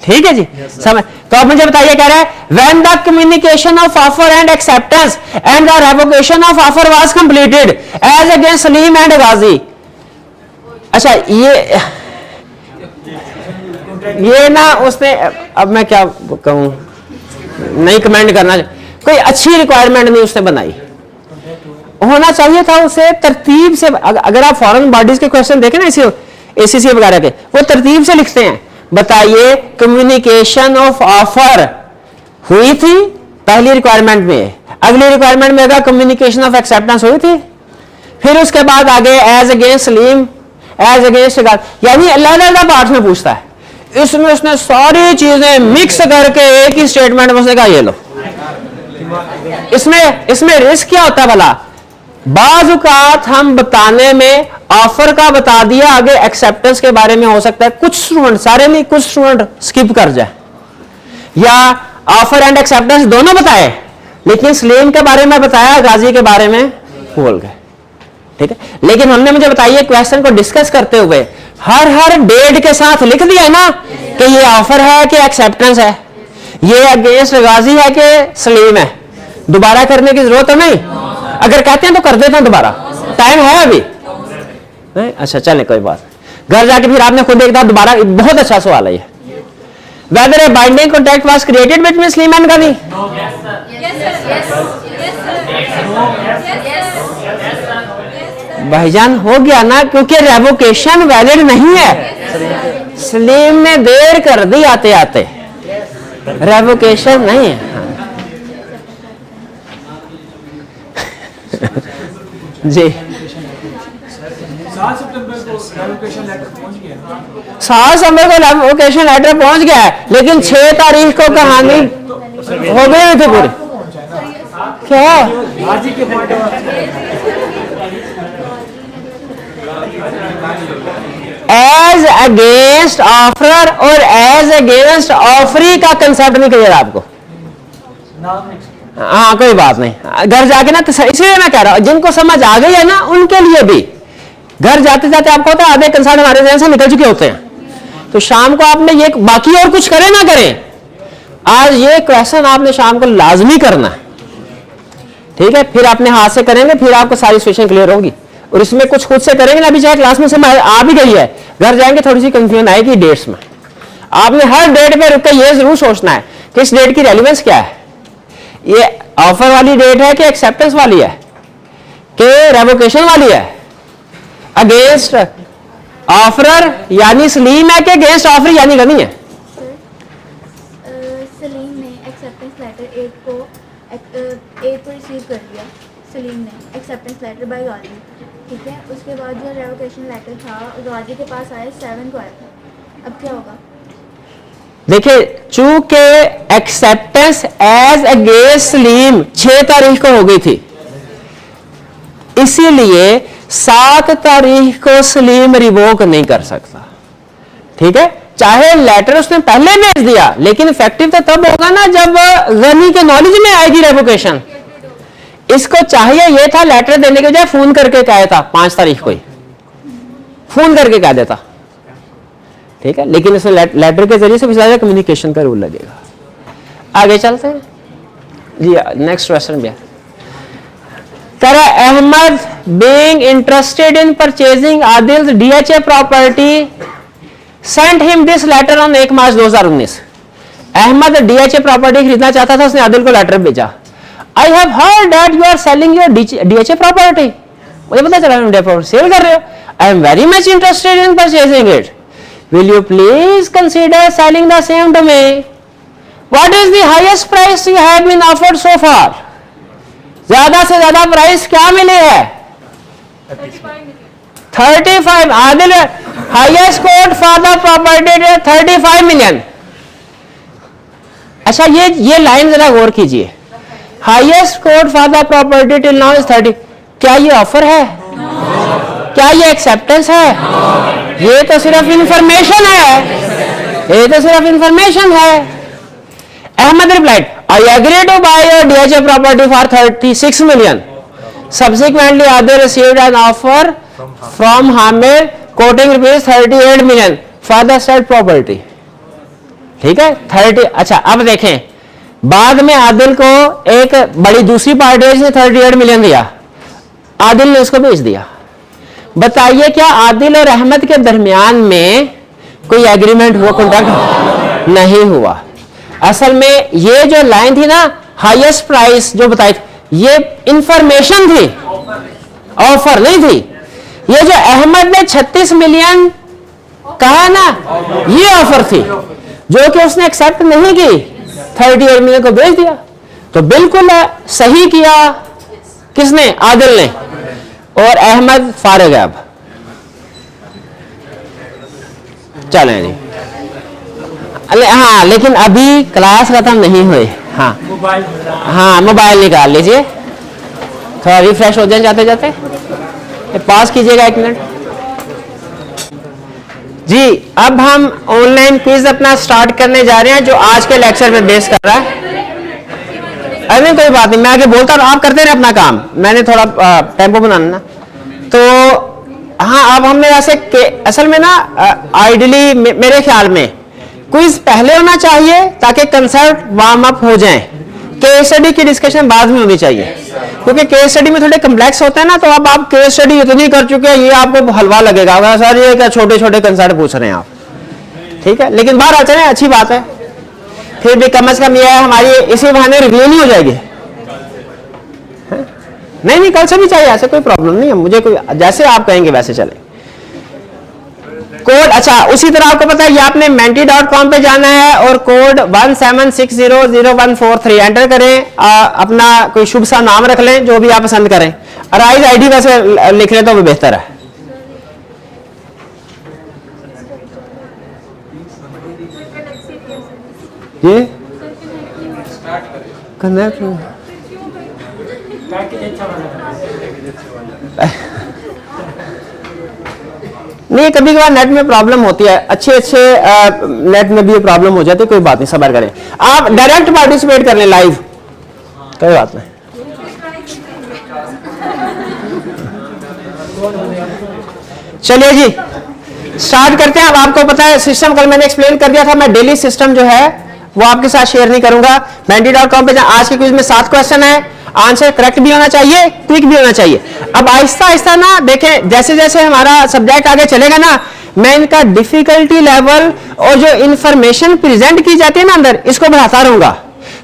ठीक है जी, समझ। तो अब मुझे बताइए, कह रहा है when the communication of offer and acceptance and the revocation of offer was completed as against Salim and Ghazi. अच्छा, ये ना उसने, अब मैं क्या कहूं, नहीं कमेंट करना, कोई अच्छी रिक्वायरमेंट नहीं उसने बनाई। होना चाहिए था उसे तरतीब से। अगर आप फॉरेन बॉडीज के क्वेश्चन देखें ना, एसीसी वगैरह के, वो तरतीब से लिखते हैं। बताइए कम्युनिकेशन ऑफ ऑफर हुई थी पहली रिक्वायरमेंट में, अगली रिक्वायरमेंट में अगर कम्युनिकेशन ऑफ एक्सेप्टेंस हुई थी, फिर उसके बाद आगे as against Salim, as against, यानी अलग-अलग पार्ट्स में पूछता है। इसमें उसने सारी चीजें मिक्स करके एक ही स्टेटमेंट में उसने कहा ये लो। इसमें रिस्क क्या होता है भला? बाज़ औक़ात हम बताने में ऑफर का बता दिया, आगे एक्सेप्टेंस के बारे में हो सकता है कुछ स्टूडेंट, सारे नहीं, कुछ स्टूडेंट स्किप कर जाए, या ऑफर एंड एक्सेप्टेंस दोनों बताए लेकिन सलीम के बारे में बताया, गाजी के बारे में भूल गए। ठीक है, लेकिन हमने मुझे बताइए क्वेश्चन को डिस्कस करते हुए हर डेट के साथ लिख दिया है ना कि ये ऑफर है कि एक्सेप्टेंस है, ये अगेंस्ट गाजी है कि सलीम है। दोबारा करने की जरूरत है नहीं, अगर कहते हैं तो कर देते हैं दोबारा, टाइम है अभी नहीं? अच्छा चलें कोई बात, घर जाके फिर आपने खुद देखा दोबारा। बहुत अच्छा सवाल है ये। Whether a binding contract was created between Slim and Ghani? भाईजान हो गया ना, क्योंकि रेवोकेशन वैलिड नहीं है। सलीम ने देर कर दी आते आते, रेवोकेशन नहीं है। जी 7 सितंबर को रेवोकेशन लेटर पहुंच गया। 7 सितंबर को रेवोकेशन लेटर पहुंच गया है, लेकिन 6 तारीख को कहानी हो गई थी पूरी। क्या गाजी के पॉइंट एज अगेंस्ट ऑफर और एज अगेंस्ट ऑफरी का कंसेप्ट नहीं क्लियर आपको? हाँ कोई बात नहीं, घर जाके ना, तो इसलिए मैं कह रहा हूं जिनको समझ आ गई है ना उनके लिए भी घर जाते जाते आपको होता है आधे कंसेप्ट हमारे जहन से निकल चुके होते हैं। तो शाम को आपने ये बाकी और कुछ करें ना करें, आज ये क्वेश्चन आपने शाम को लाजमी करना है। ठीक है, फिर अपने हाथ से करेंगे, फिर आपको सारी सिचुएशन क्लियर होगी। और इसमें कुछ खुद से करेंगे ना, अभी चाहे क्लास में समझ आ भी गई है, घर जाएंगे थोड़ी सी कंफ्यूजन आएगी डेट्स में। आपने हर डेट पे रुक के ये जरूर सोचना है कि इस डेट की रेलिवेंस क्या है, ये ऑफर वाली डेट है कि एक्सेप्टेंस वाली है कि रेवोकेशन वाली है, अगेंस्ट ऑफर यानी सलीम है कि अगेंस्ट ऑफर यानी गनी है। सलीम ने एक्सेप्टेंस लेटर 8 को रिसीव कर लिया, सलीम ने एक्सेप्टेंस लेटर बाय गाजी, ठीक है। उसके बाद जो रेवोकेशन लेटर था गाजी के पास आया 7 को आया था। अब क्या होगा? देखिए, चूंकि एक्सेप्टेंस एज अगेंस्ट सलीम 6 तारीख को हो गई थी, इसीलिए 7 तारीख को सलीम रिवोक नहीं कर सकता। ठीक है, चाहे लेटर उसने पहले भेज दिया, लेकिन इफेक्टिव तो तब होगा ना जब गनी के नॉलेज में आएगी रेवोकेशन। इसको चाहिए ये था लेटर देने के बजाय फोन करके कहा था 5 तारीख को ही फोन करके कह देता। ठीक है, लेकिन इसमें लेटर के जरिए से भी ज्यादा कम्युनिकेशन का रूल लगेगा। आगे चलते हैं जी, नेक्स्ट क्वेश्चन भी है। Tara Ahmad being interested in purchasing Adil's DHA property sent him this letter on 1 March 2019। Ahmed DHA property खरीदना चाहता था, उसने आदिल को लेटर भेजा। I have heard that you are selling your DHA property। मुझे पता चला DHA प्रॉपर्टी सेल कर रहे हो। I am very much interested in purchasing it। Will you please consider selling the same to me? What is the highest price you have been offered so far? ज्यादा से ज्यादा प्राइस क्या मिले है? 35। Adil highest court for the property 35 million. अच्छा, ये लाइन जरा गौर कीजिए, highest court for the property till now is 30। क्या ये ऑफर है? क्या ये एक्सेप्टेंस है? ये तो सिर्फ इंफॉर्मेशन है, ये तो सिर्फ इंफॉर्मेशन है। Ahmed replied, I agree to buy your DHA property for 36 million. Subsequently, Adil received an offer from Hamid quoting rupees 38 million for the said property. ठीक है, 30। अच्छा, अब देखें, बाद में आदिल को एक बड़ी दूसरी पार्टी ने 38 मिलियन दिया, आदिल ने उसको भेज दिया। बताइए, क्या आदिल और अहमद के दरमियान में कोई एग्रीमेंट हुआ, कॉन्ट्रैक्ट नहीं हुआ? असल में ये जो लाइन थी ना, हाईएस्ट प्राइस जो बताई, ये इंफॉर्मेशन थी, ऑफर नहीं थी। ये जो अहमद ने 36 मिलियन कहा ना, ये ऑफर थी जो कि उसने एक्सेप्ट नहीं की, 38 मिलियन को भेज दिया। तो बिल्कुल सही किया किसने? आदिल ने। और अहमद फारिग है अब। चलें जी। हाँ लेकिन अभी क्लास खत्म नहीं हुई। हाँ मोबाइल हाँ मोबाइल निकाल लीजिए, थोड़ा रिफ्रेश हो जाए जाते जाते। पास कीजिएगा 1 मिनट जी। अब हम ऑनलाइन क्विज अपना स्टार्ट करने जा रहे हैं जो आज के लेक्चर में बेस कर रहा है। अरे कोई बात नहीं, मैं आगे बोलता हूँ, आप करते रहे अपना काम, मैंने थोड़ा टेम्पो बनाना ना। तो हाँ अब हमने वैसे असल में ना आइडियली मेरे ख्याल में क्विज पहले होना चाहिए ताकि कंसेप्ट वार्म अप हो जाए। केस स्टडी की डिस्कशन बाद में होनी चाहिए क्योंकि केस स्टडी में थोड़े कम्प्लेक्स होते हैं ना। तो अब आप केस स्टडी इतनी कर चुके हैं, ये आपको हलवा लगेगा सर, ये क्या छोटे छोटे कंसेप्ट पूछ रहे हैं आप, ठीक है। लेकिन बाहर आ चले, अच्छी बात है, फिर भी कम से कम ये है हमारी इसी बहाने रिव्यू नहीं हो जाएगी। नहीं नहीं कल से भी चाहिए, ऐसे कोई प्रॉब्लम नहीं है मुझे, कोई जैसे आप कहेंगे वैसे चले। कोड अच्छा उसी तरह आपको पता है, ये आपने menti.com पे जाना है और कोड 17600143 एंटर करें। अपना कोई शुभ सा नाम रख लें जो भी आप पसंद करें। अराइज आईडी वैसे लिख लें तो वो बेहतर है। ये कनेक्ट पैकेज अच्छा बना नहीं, कभी कभार नेट में प्रॉब्लम होती है, अच्छे नेट में भी प्रॉब्लम हो जाती है, कोई बात नहीं, सब्र करें। आप डायरेक्ट पार्टिसिपेट कर लें लाइव, कोई बात नहीं। चलिए जी स्टार्ट करते हैं। अब आपको पता है सिस्टम कल मैंने एक्सप्लेन कर दिया था, मैं डेली सिस्टम जो है वो आपके साथ शेयर नहीं करूंगा। menti.com पे आज के क्विज में 7 क्वेश्चन है, आंसर करेक्ट भी होना चाहिए, क्विक भी होना चाहिए। अब आहिस्ता आहिस्ता ना देखें, जैसे जैसे हमारा सब्जेक्ट आगे चलेगा ना, मैं इनका डिफिकल्टी लेवल और जो इंफॉर्मेशन प्रेजेंट की जाती है ना अंदर, इसको बढ़ाता रहूंगा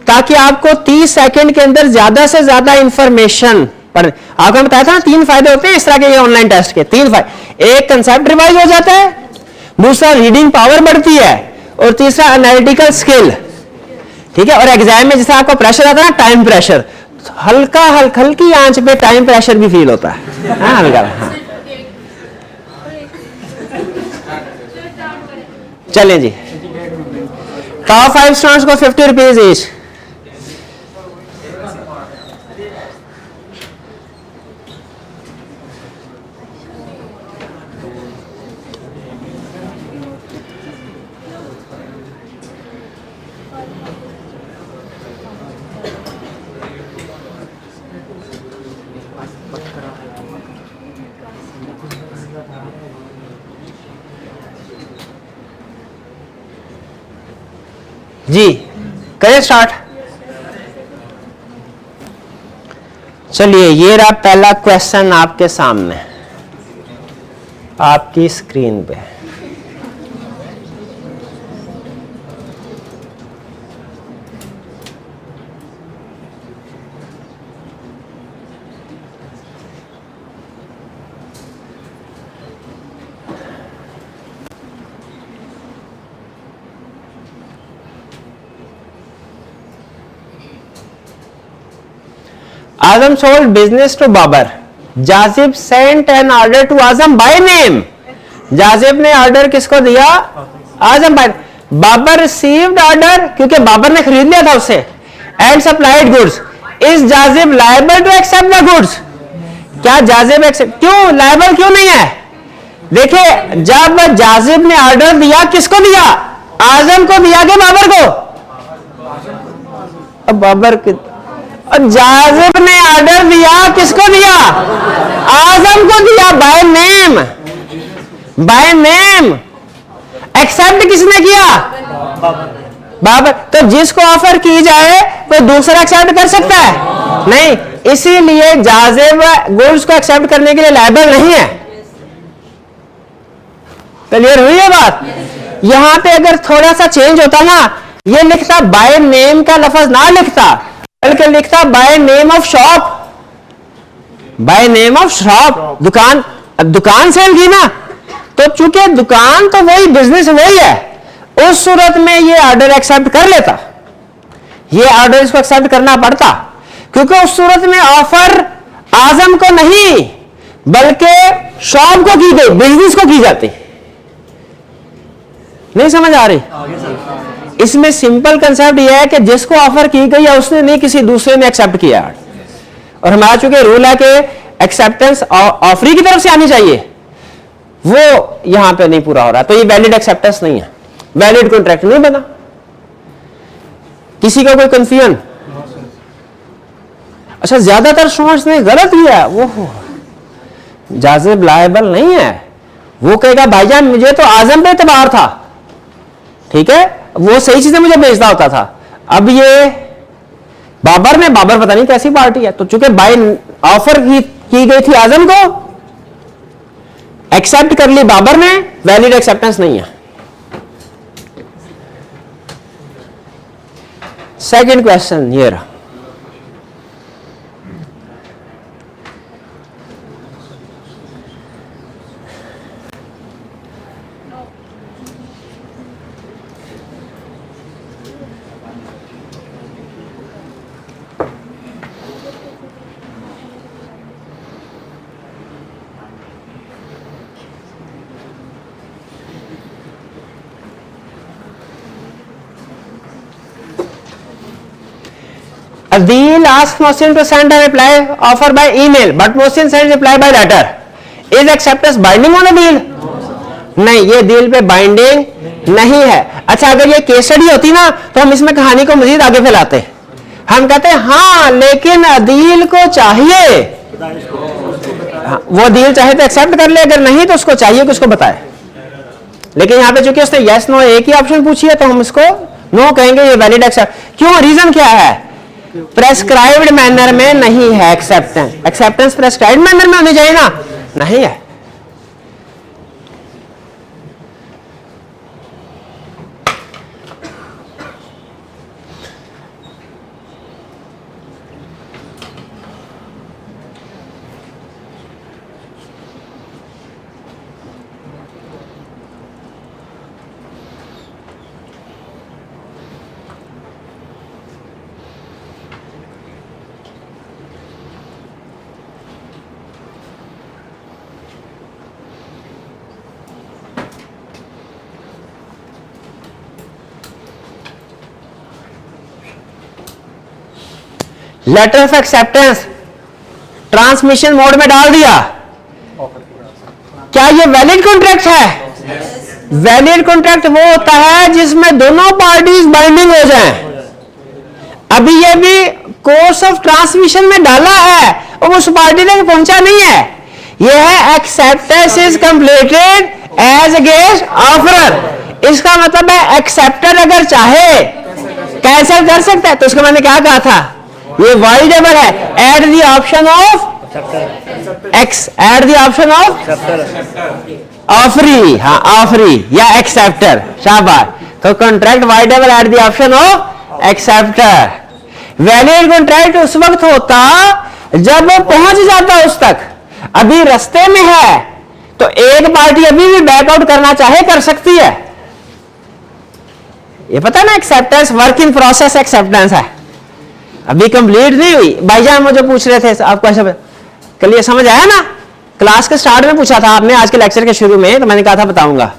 ताकि आपको 30 सेकंड के अंदर ज्यादा से ज्यादा इंफॉर्मेशन पढ़। आपको बताया था ना 3 फायदे होते हैं इस तरह के ये ऑनलाइन टेस्ट के। 3 फायदे, एक कंसेप्ट रिवाइज हो जाता है, दूसरा रीडिंग पावर बढ़ती है और तीसरा एनालिटिकल स्किल, ठीक है। और एग्जाम में जैसे आपको प्रेशर आता है ना, टाइम प्रेशर, हल्की आंच पे टाइम प्रेशर भी फील होता है। हल्का हाँ। चलें जी, टॉप 5 स्टूडेंट्स को 50 रुपीज ईच। जी करें स्टार्ट। चलिए ये रहा पहला क्वेश्चन आपके सामने, आपकी स्क्रीन पे। Azam sold business to Babar. Jazib sent an order to Azam by name. Jazib ने ऑर्डर किसको दिया? आजम भाई। बाबर रिसीव्ड ऑर्डर क्योंकि बाबर ने खरीद लिया था उससे, and supplied goods. Is Jazib liable to accept the goods? क्या जाजिब एक्सेप्ट, क्यों लायबल क्यों नहीं है? देखिए जब जाजिब ने ऑर्डर दिया, किसको दिया? आजम को दिया कि बाबर को? अब बाबर के, जाजिब ने ऑर्डर दिया, किसको दिया? आजम को दिया, by name. By name accept किसने किया? बाबर। तो जिसको ऑफर की जाए कोई दूसरा एक्सेप्ट कर सकता है? नहीं, इसीलिए जाजिब गुड्स को एक्सेप्ट करने के लिए लायबल नहीं है। क्लियर हुई है बात? यहां पे अगर थोड़ा सा चेंज होता ना, ये लिखता बाय नेम का लफ्ज ना लिखता, बल्कि लिखता by name of shop. By name of shop, दुकान, दुकान सेल की ना, तो चूंकि दुकान तो वही, बिजनेस वही है, उस सूरत में ये ऑर्डर एक्सेप्ट कर लेता, ये ऑर्डर इसको एक्सेप्ट करना पड़ता, क्योंकि उस सूरत में ऑफर आजम को नहीं बल्कि शॉप को की गई, बिजनेस को की जाती। नहीं समझ आ रही? इसमें सिंपल कंसेप्ट यह है कि जिसको ऑफर की गई है उसने नहीं, किसी दूसरे ने एक्सेप्ट किया। और हमारा चूंकि रूल है कि एक्सेप्टेंस ऑफरी की तरफ से आनी चाहिए, वो यहां पे नहीं पूरा हो रहा, तो ये वैलिड एक्सेप्टेंस नहीं है, वैलिड कॉन्ट्रैक्ट नहीं बना। किसी का कोई कंफ्यूजन? अच्छा, ज्यादातर स्टूडेंट्स ने गलत किया, वो जाजिब लायबल नहीं है। वो कहेगा भाईजान मुझे तो आजम पे एतबार था, ठीक है, वो सही चीजें मुझे बेचता होता था। अब ये बाबर पता नहीं कैसी पार्टी है, तो चूंकि बाय ऑफर की गई थी आजम को, एक्सेप्ट कर ली बाबर ने, वैलिड एक्सेप्टेंस नहीं है। सेकंड क्वेश्चन ये रहा, a deal asks Mohsin to send a reply offer by email, but Mohsin sends reply by letter. Is acceptance binding on a deal? नहीं, ये डील पे बाइंडिंग नहीं है। अच्छा, अगर ये केस स्टडी होती ना तो हम इसमें कहानी को मजीद आगे फैलाते। हम कहते हैं हाँ लेकिन डील को चाहिए, वो डील चाहे तो एक्सेप्ट कर ले, अगर नहीं तो उसको चाहिए कि उसको बताए। लेकिन यहाँ पे चूंकि उसने यस नो एक ही ऑप्शन पूछी है तो हम इसको नो कहेंगे, ये वैलिड एक्सेप्ट। क्यों? रीजन क्या है? प्रेस्क्राइब्ड मैनर में नहीं है एक्सेप्टेंस। एक्सेप्टेंस प्रेस्क्राइब्ड मैनर में होनी चाहिए ना, नहीं है। Letter of acceptance transmission mode में डाल दिया, क्या ये वैलिड कॉन्ट्रैक्ट है? वैलिड कॉन्ट्रैक्ट वो होता है जिसमें दोनों पार्टीज बाइंडिंग हो जाएं। अभी ये भी कोर्स ऑफ ट्रांसमिशन में डाला है और उस पार्टी तक पहुंचा नहीं है। यह है acceptance is completed as against offeror. इसका मतलब है एक्सेप्टर अगर चाहे कैंसिल कर सकता है। तो उसको मैंने क्या कहा था, ये वाइडेबल है। At the option of ex, at the option of offeree, हाँ ऑफरी या एक्सेप्टर, शाबाश। तो contract voidable at the option of acceptor. Valid contract उस वक्त होता जब वो पहुंच जाता उस तक, अभी रास्ते में है तो एक पार्टी अभी भी बैकआउट करना चाहे कर सकती है। ये पता ना, acceptance work in process acceptance है, अभी कंप्लीट नहीं हुई। भाईजान मुझे पूछ रहे थे आपको ऐसा कल, ये समझ आया ना? क्लास के स्टार्ट में पूछा था आपने, आज के लेक्चर के शुरू में, तो मैंने कहा था बताऊंगा।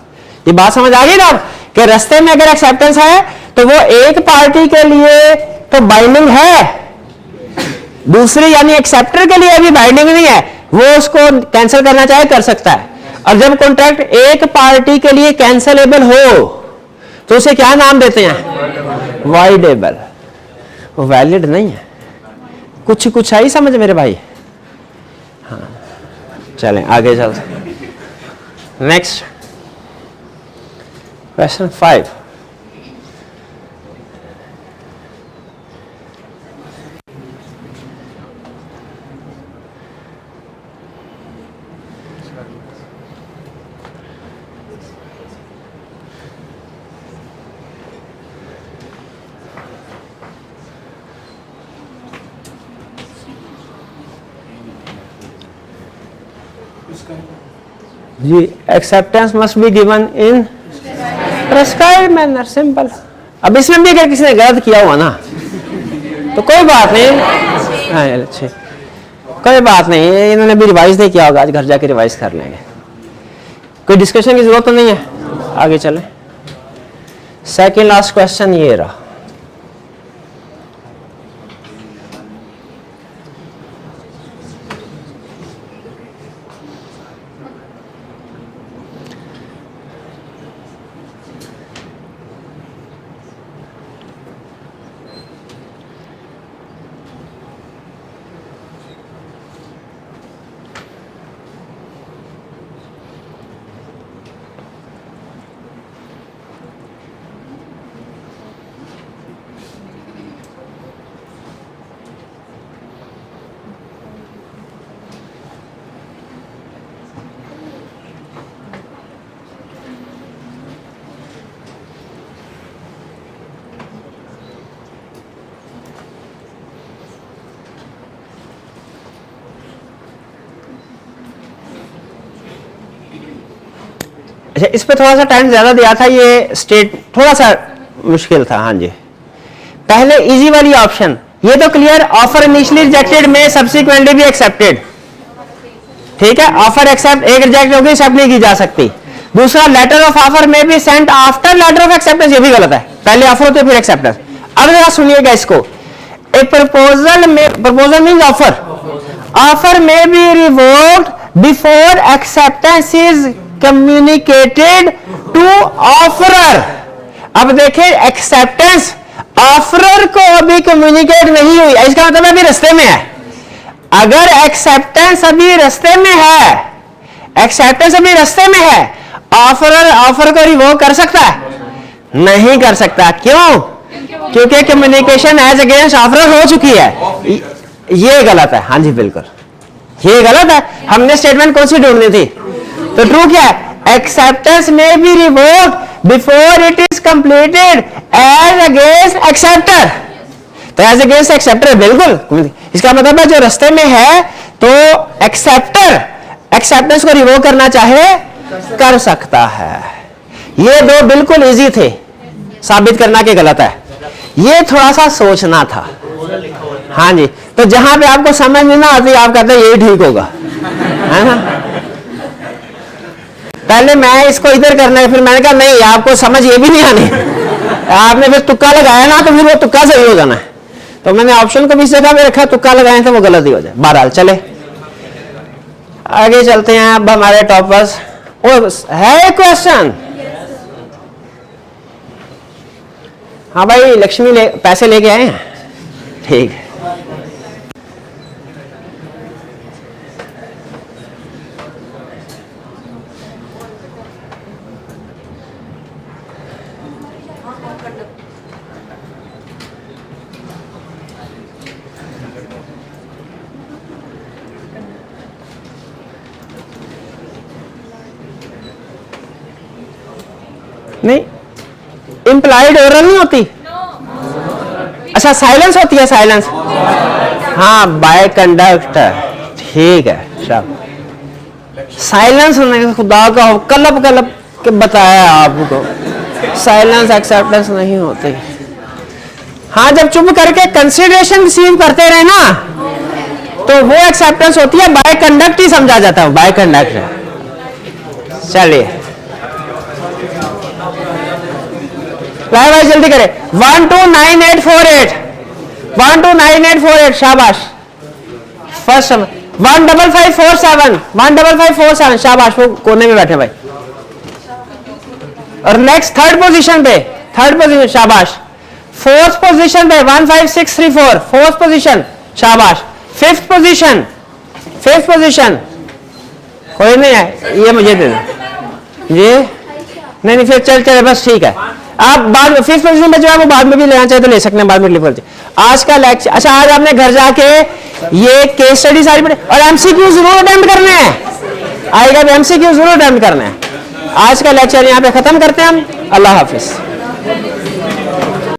ये बात समझ आ गई ना कि रास्ते में अगर एक्सेप्टेंस है तो वो एक पार्टी के लिए तो बाइंडिंग है, दूसरी यानी एक्सेप्टर के लिए अभी बाइंडिंग नहीं है, वो उसको कैंसिल करना चाहे कर सकता है। और जब कॉन्ट्रैक्ट एक पार्टी के लिए कैंसिलेबल हो तो उसे क्या नाम देते हैं? वाइडेबल। वो वैलिड नहीं है। कुछ कुछ आई समझ मेरे भाई? हाँ, चलें आगे चलते। Next question 5। जी, acceptance must be given in prescribed manner, simple. अब इसमें भी अगर किसी ने गलत किया हुआ ना तो कोई बात नहीं। हाँ अच्छे, कोई बात नहीं, इन्होंने भी रिवाइज नहीं किया होगा, आज घर जाके रिवाइज कर लेंगे। कोई डिस्कशन की जरूरत तो नहीं है, आगे चलें। सेकंड लास्ट क्वेश्चन ये रहा। अच्छा, इस पे थोड़ा सा टाइम ज्यादा दिया था, ये स्टेट थोड़ा सा मुश्किल था। हाँ जी, पहले इजी वाली ऑप्शन ये तो क्लियर, ऑफर इनिशियली रिजेक्टेड में सब्सिक्वेंटली भी एक्सेप्टेड। ठीक है, ऑफर एक्सेप्ट, एक रिजेक्ट होगी, एक्सेप्ट नहीं की जा सकती। दूसरा, लेटर ऑफ ऑफर में भी sent after letter of acceptance, ये भी गलत है, पहले ऑफर होते फिर एक्सेप्टेंस। अब जरा सुनिएगा इसको, a proposal may, proposal mean offer, offer may be revoked before acceptance is communicated to offeror. अब देखें, एक्सेप्टेंस ऑफरर को अभी कम्युनिकेट नहीं हुई, इसका मतलब अभी रास्ते में है। अगर एक्सेप्टेंस अभी रास्ते में है, एक्सेप्टेंस अभी रास्ते में है, ऑफरर ऑफर को रिवोक कर सकता है? नहीं कर सकता। क्यों? क्योंकि कम्युनिकेशन एज अगेंस्ट ऑफरर हो चुकी है। ये गलत है। हाँ जी बिल्कुल, ये गलत है। हमने स्टेटमेंट कौन सी ढूंढनी थी? तो ट्रू क्या है? Acceptance may be revoked before it is completed as against acceptor. तो एज अगेंस्ट एक्सेप्टर बिल्कुल, इसका मतलब है जो रास्ते में है तो एक्सेप्टर एक्सेप्टेंस को रिवोक करना चाहे कर सकता है। ये दो बिल्कुल इजी थे, साबित करना कि गलत है। ये थोड़ा सा सोचना था। हाँ जी, तो जहां पे आपको समझ नहीं ना आती आप कहते हैं यही ठीक होगा, है ना। पहले मैं इसको इधर करना है, फिर मैंने कहा नहीं आपको समझ ये भी नहीं आनी, आपने फिर तुक्का लगाया ना तो फिर वो तुक्का सही हो जाना है। तो मैंने ऑप्शन को भी इस जगह पे रखा, तुक्का लगाए थे वो गलत ही हो जाए। बहरहाल चले आगे चलते हैं। अब हमारे टॉपर्स है क्वेश्चन। हाँ भाई, लक्ष्मी पैसे लेके आए हैं? ठीक है। नहीं, इंप्लाइड ओरल नहीं होती। अच्छा, साइलेंस होती है, साइलेंस। हाँ, बाय कंडक्ट, ठीक है। साइलेंस होने, खुदा का कलब कलब के बताया आपको, साइलेंस एक्सेप्टेंस नहीं होती। हाँ, जब चुप करके कंसिडरेशन रिसीव करते रहे ना तो वो एक्सेप्टेंस होती है। बाय कंडक्ट ही समझा जाता है, बाय कंडक्ट। चलिए भाई जल्दी करें। 129848 129848, शाबाश। फर्स्ट 15547 15547, शाबाश। वो कोने में बैठे भाई। और नेक्स्ट थर्ड पोजीशन पे, थर्ड पोजीशन, शाबाश। फोर्थ पोजीशन पे 15634, फोर्थ पोजीशन, शाबाश। फिफ्थ पोजीशन, फिफ्थ पोजीशन कोई नहीं है, ये मुझे दे दो ये। नहीं फिर चल बस ठीक है। आप बाद में फिफ्थ पोजीशन पे जो है वो बाद में भी लेना चाहे तो ले सकते हैं, बाद में लिख लीजिए। आज का लेक्चर, अच्छा आज आपने घर जाके ये केस स्टडी सारी पढ़ी और एमसीक्यू जरूर अटेम्प्ट करने हैं। आएगा भी एमसीक्यू जरूर अटेम्प्ट करना है। आज का लेक्चर यहाँ पे खत्म करते हैं हम। अल्लाह हाफिज।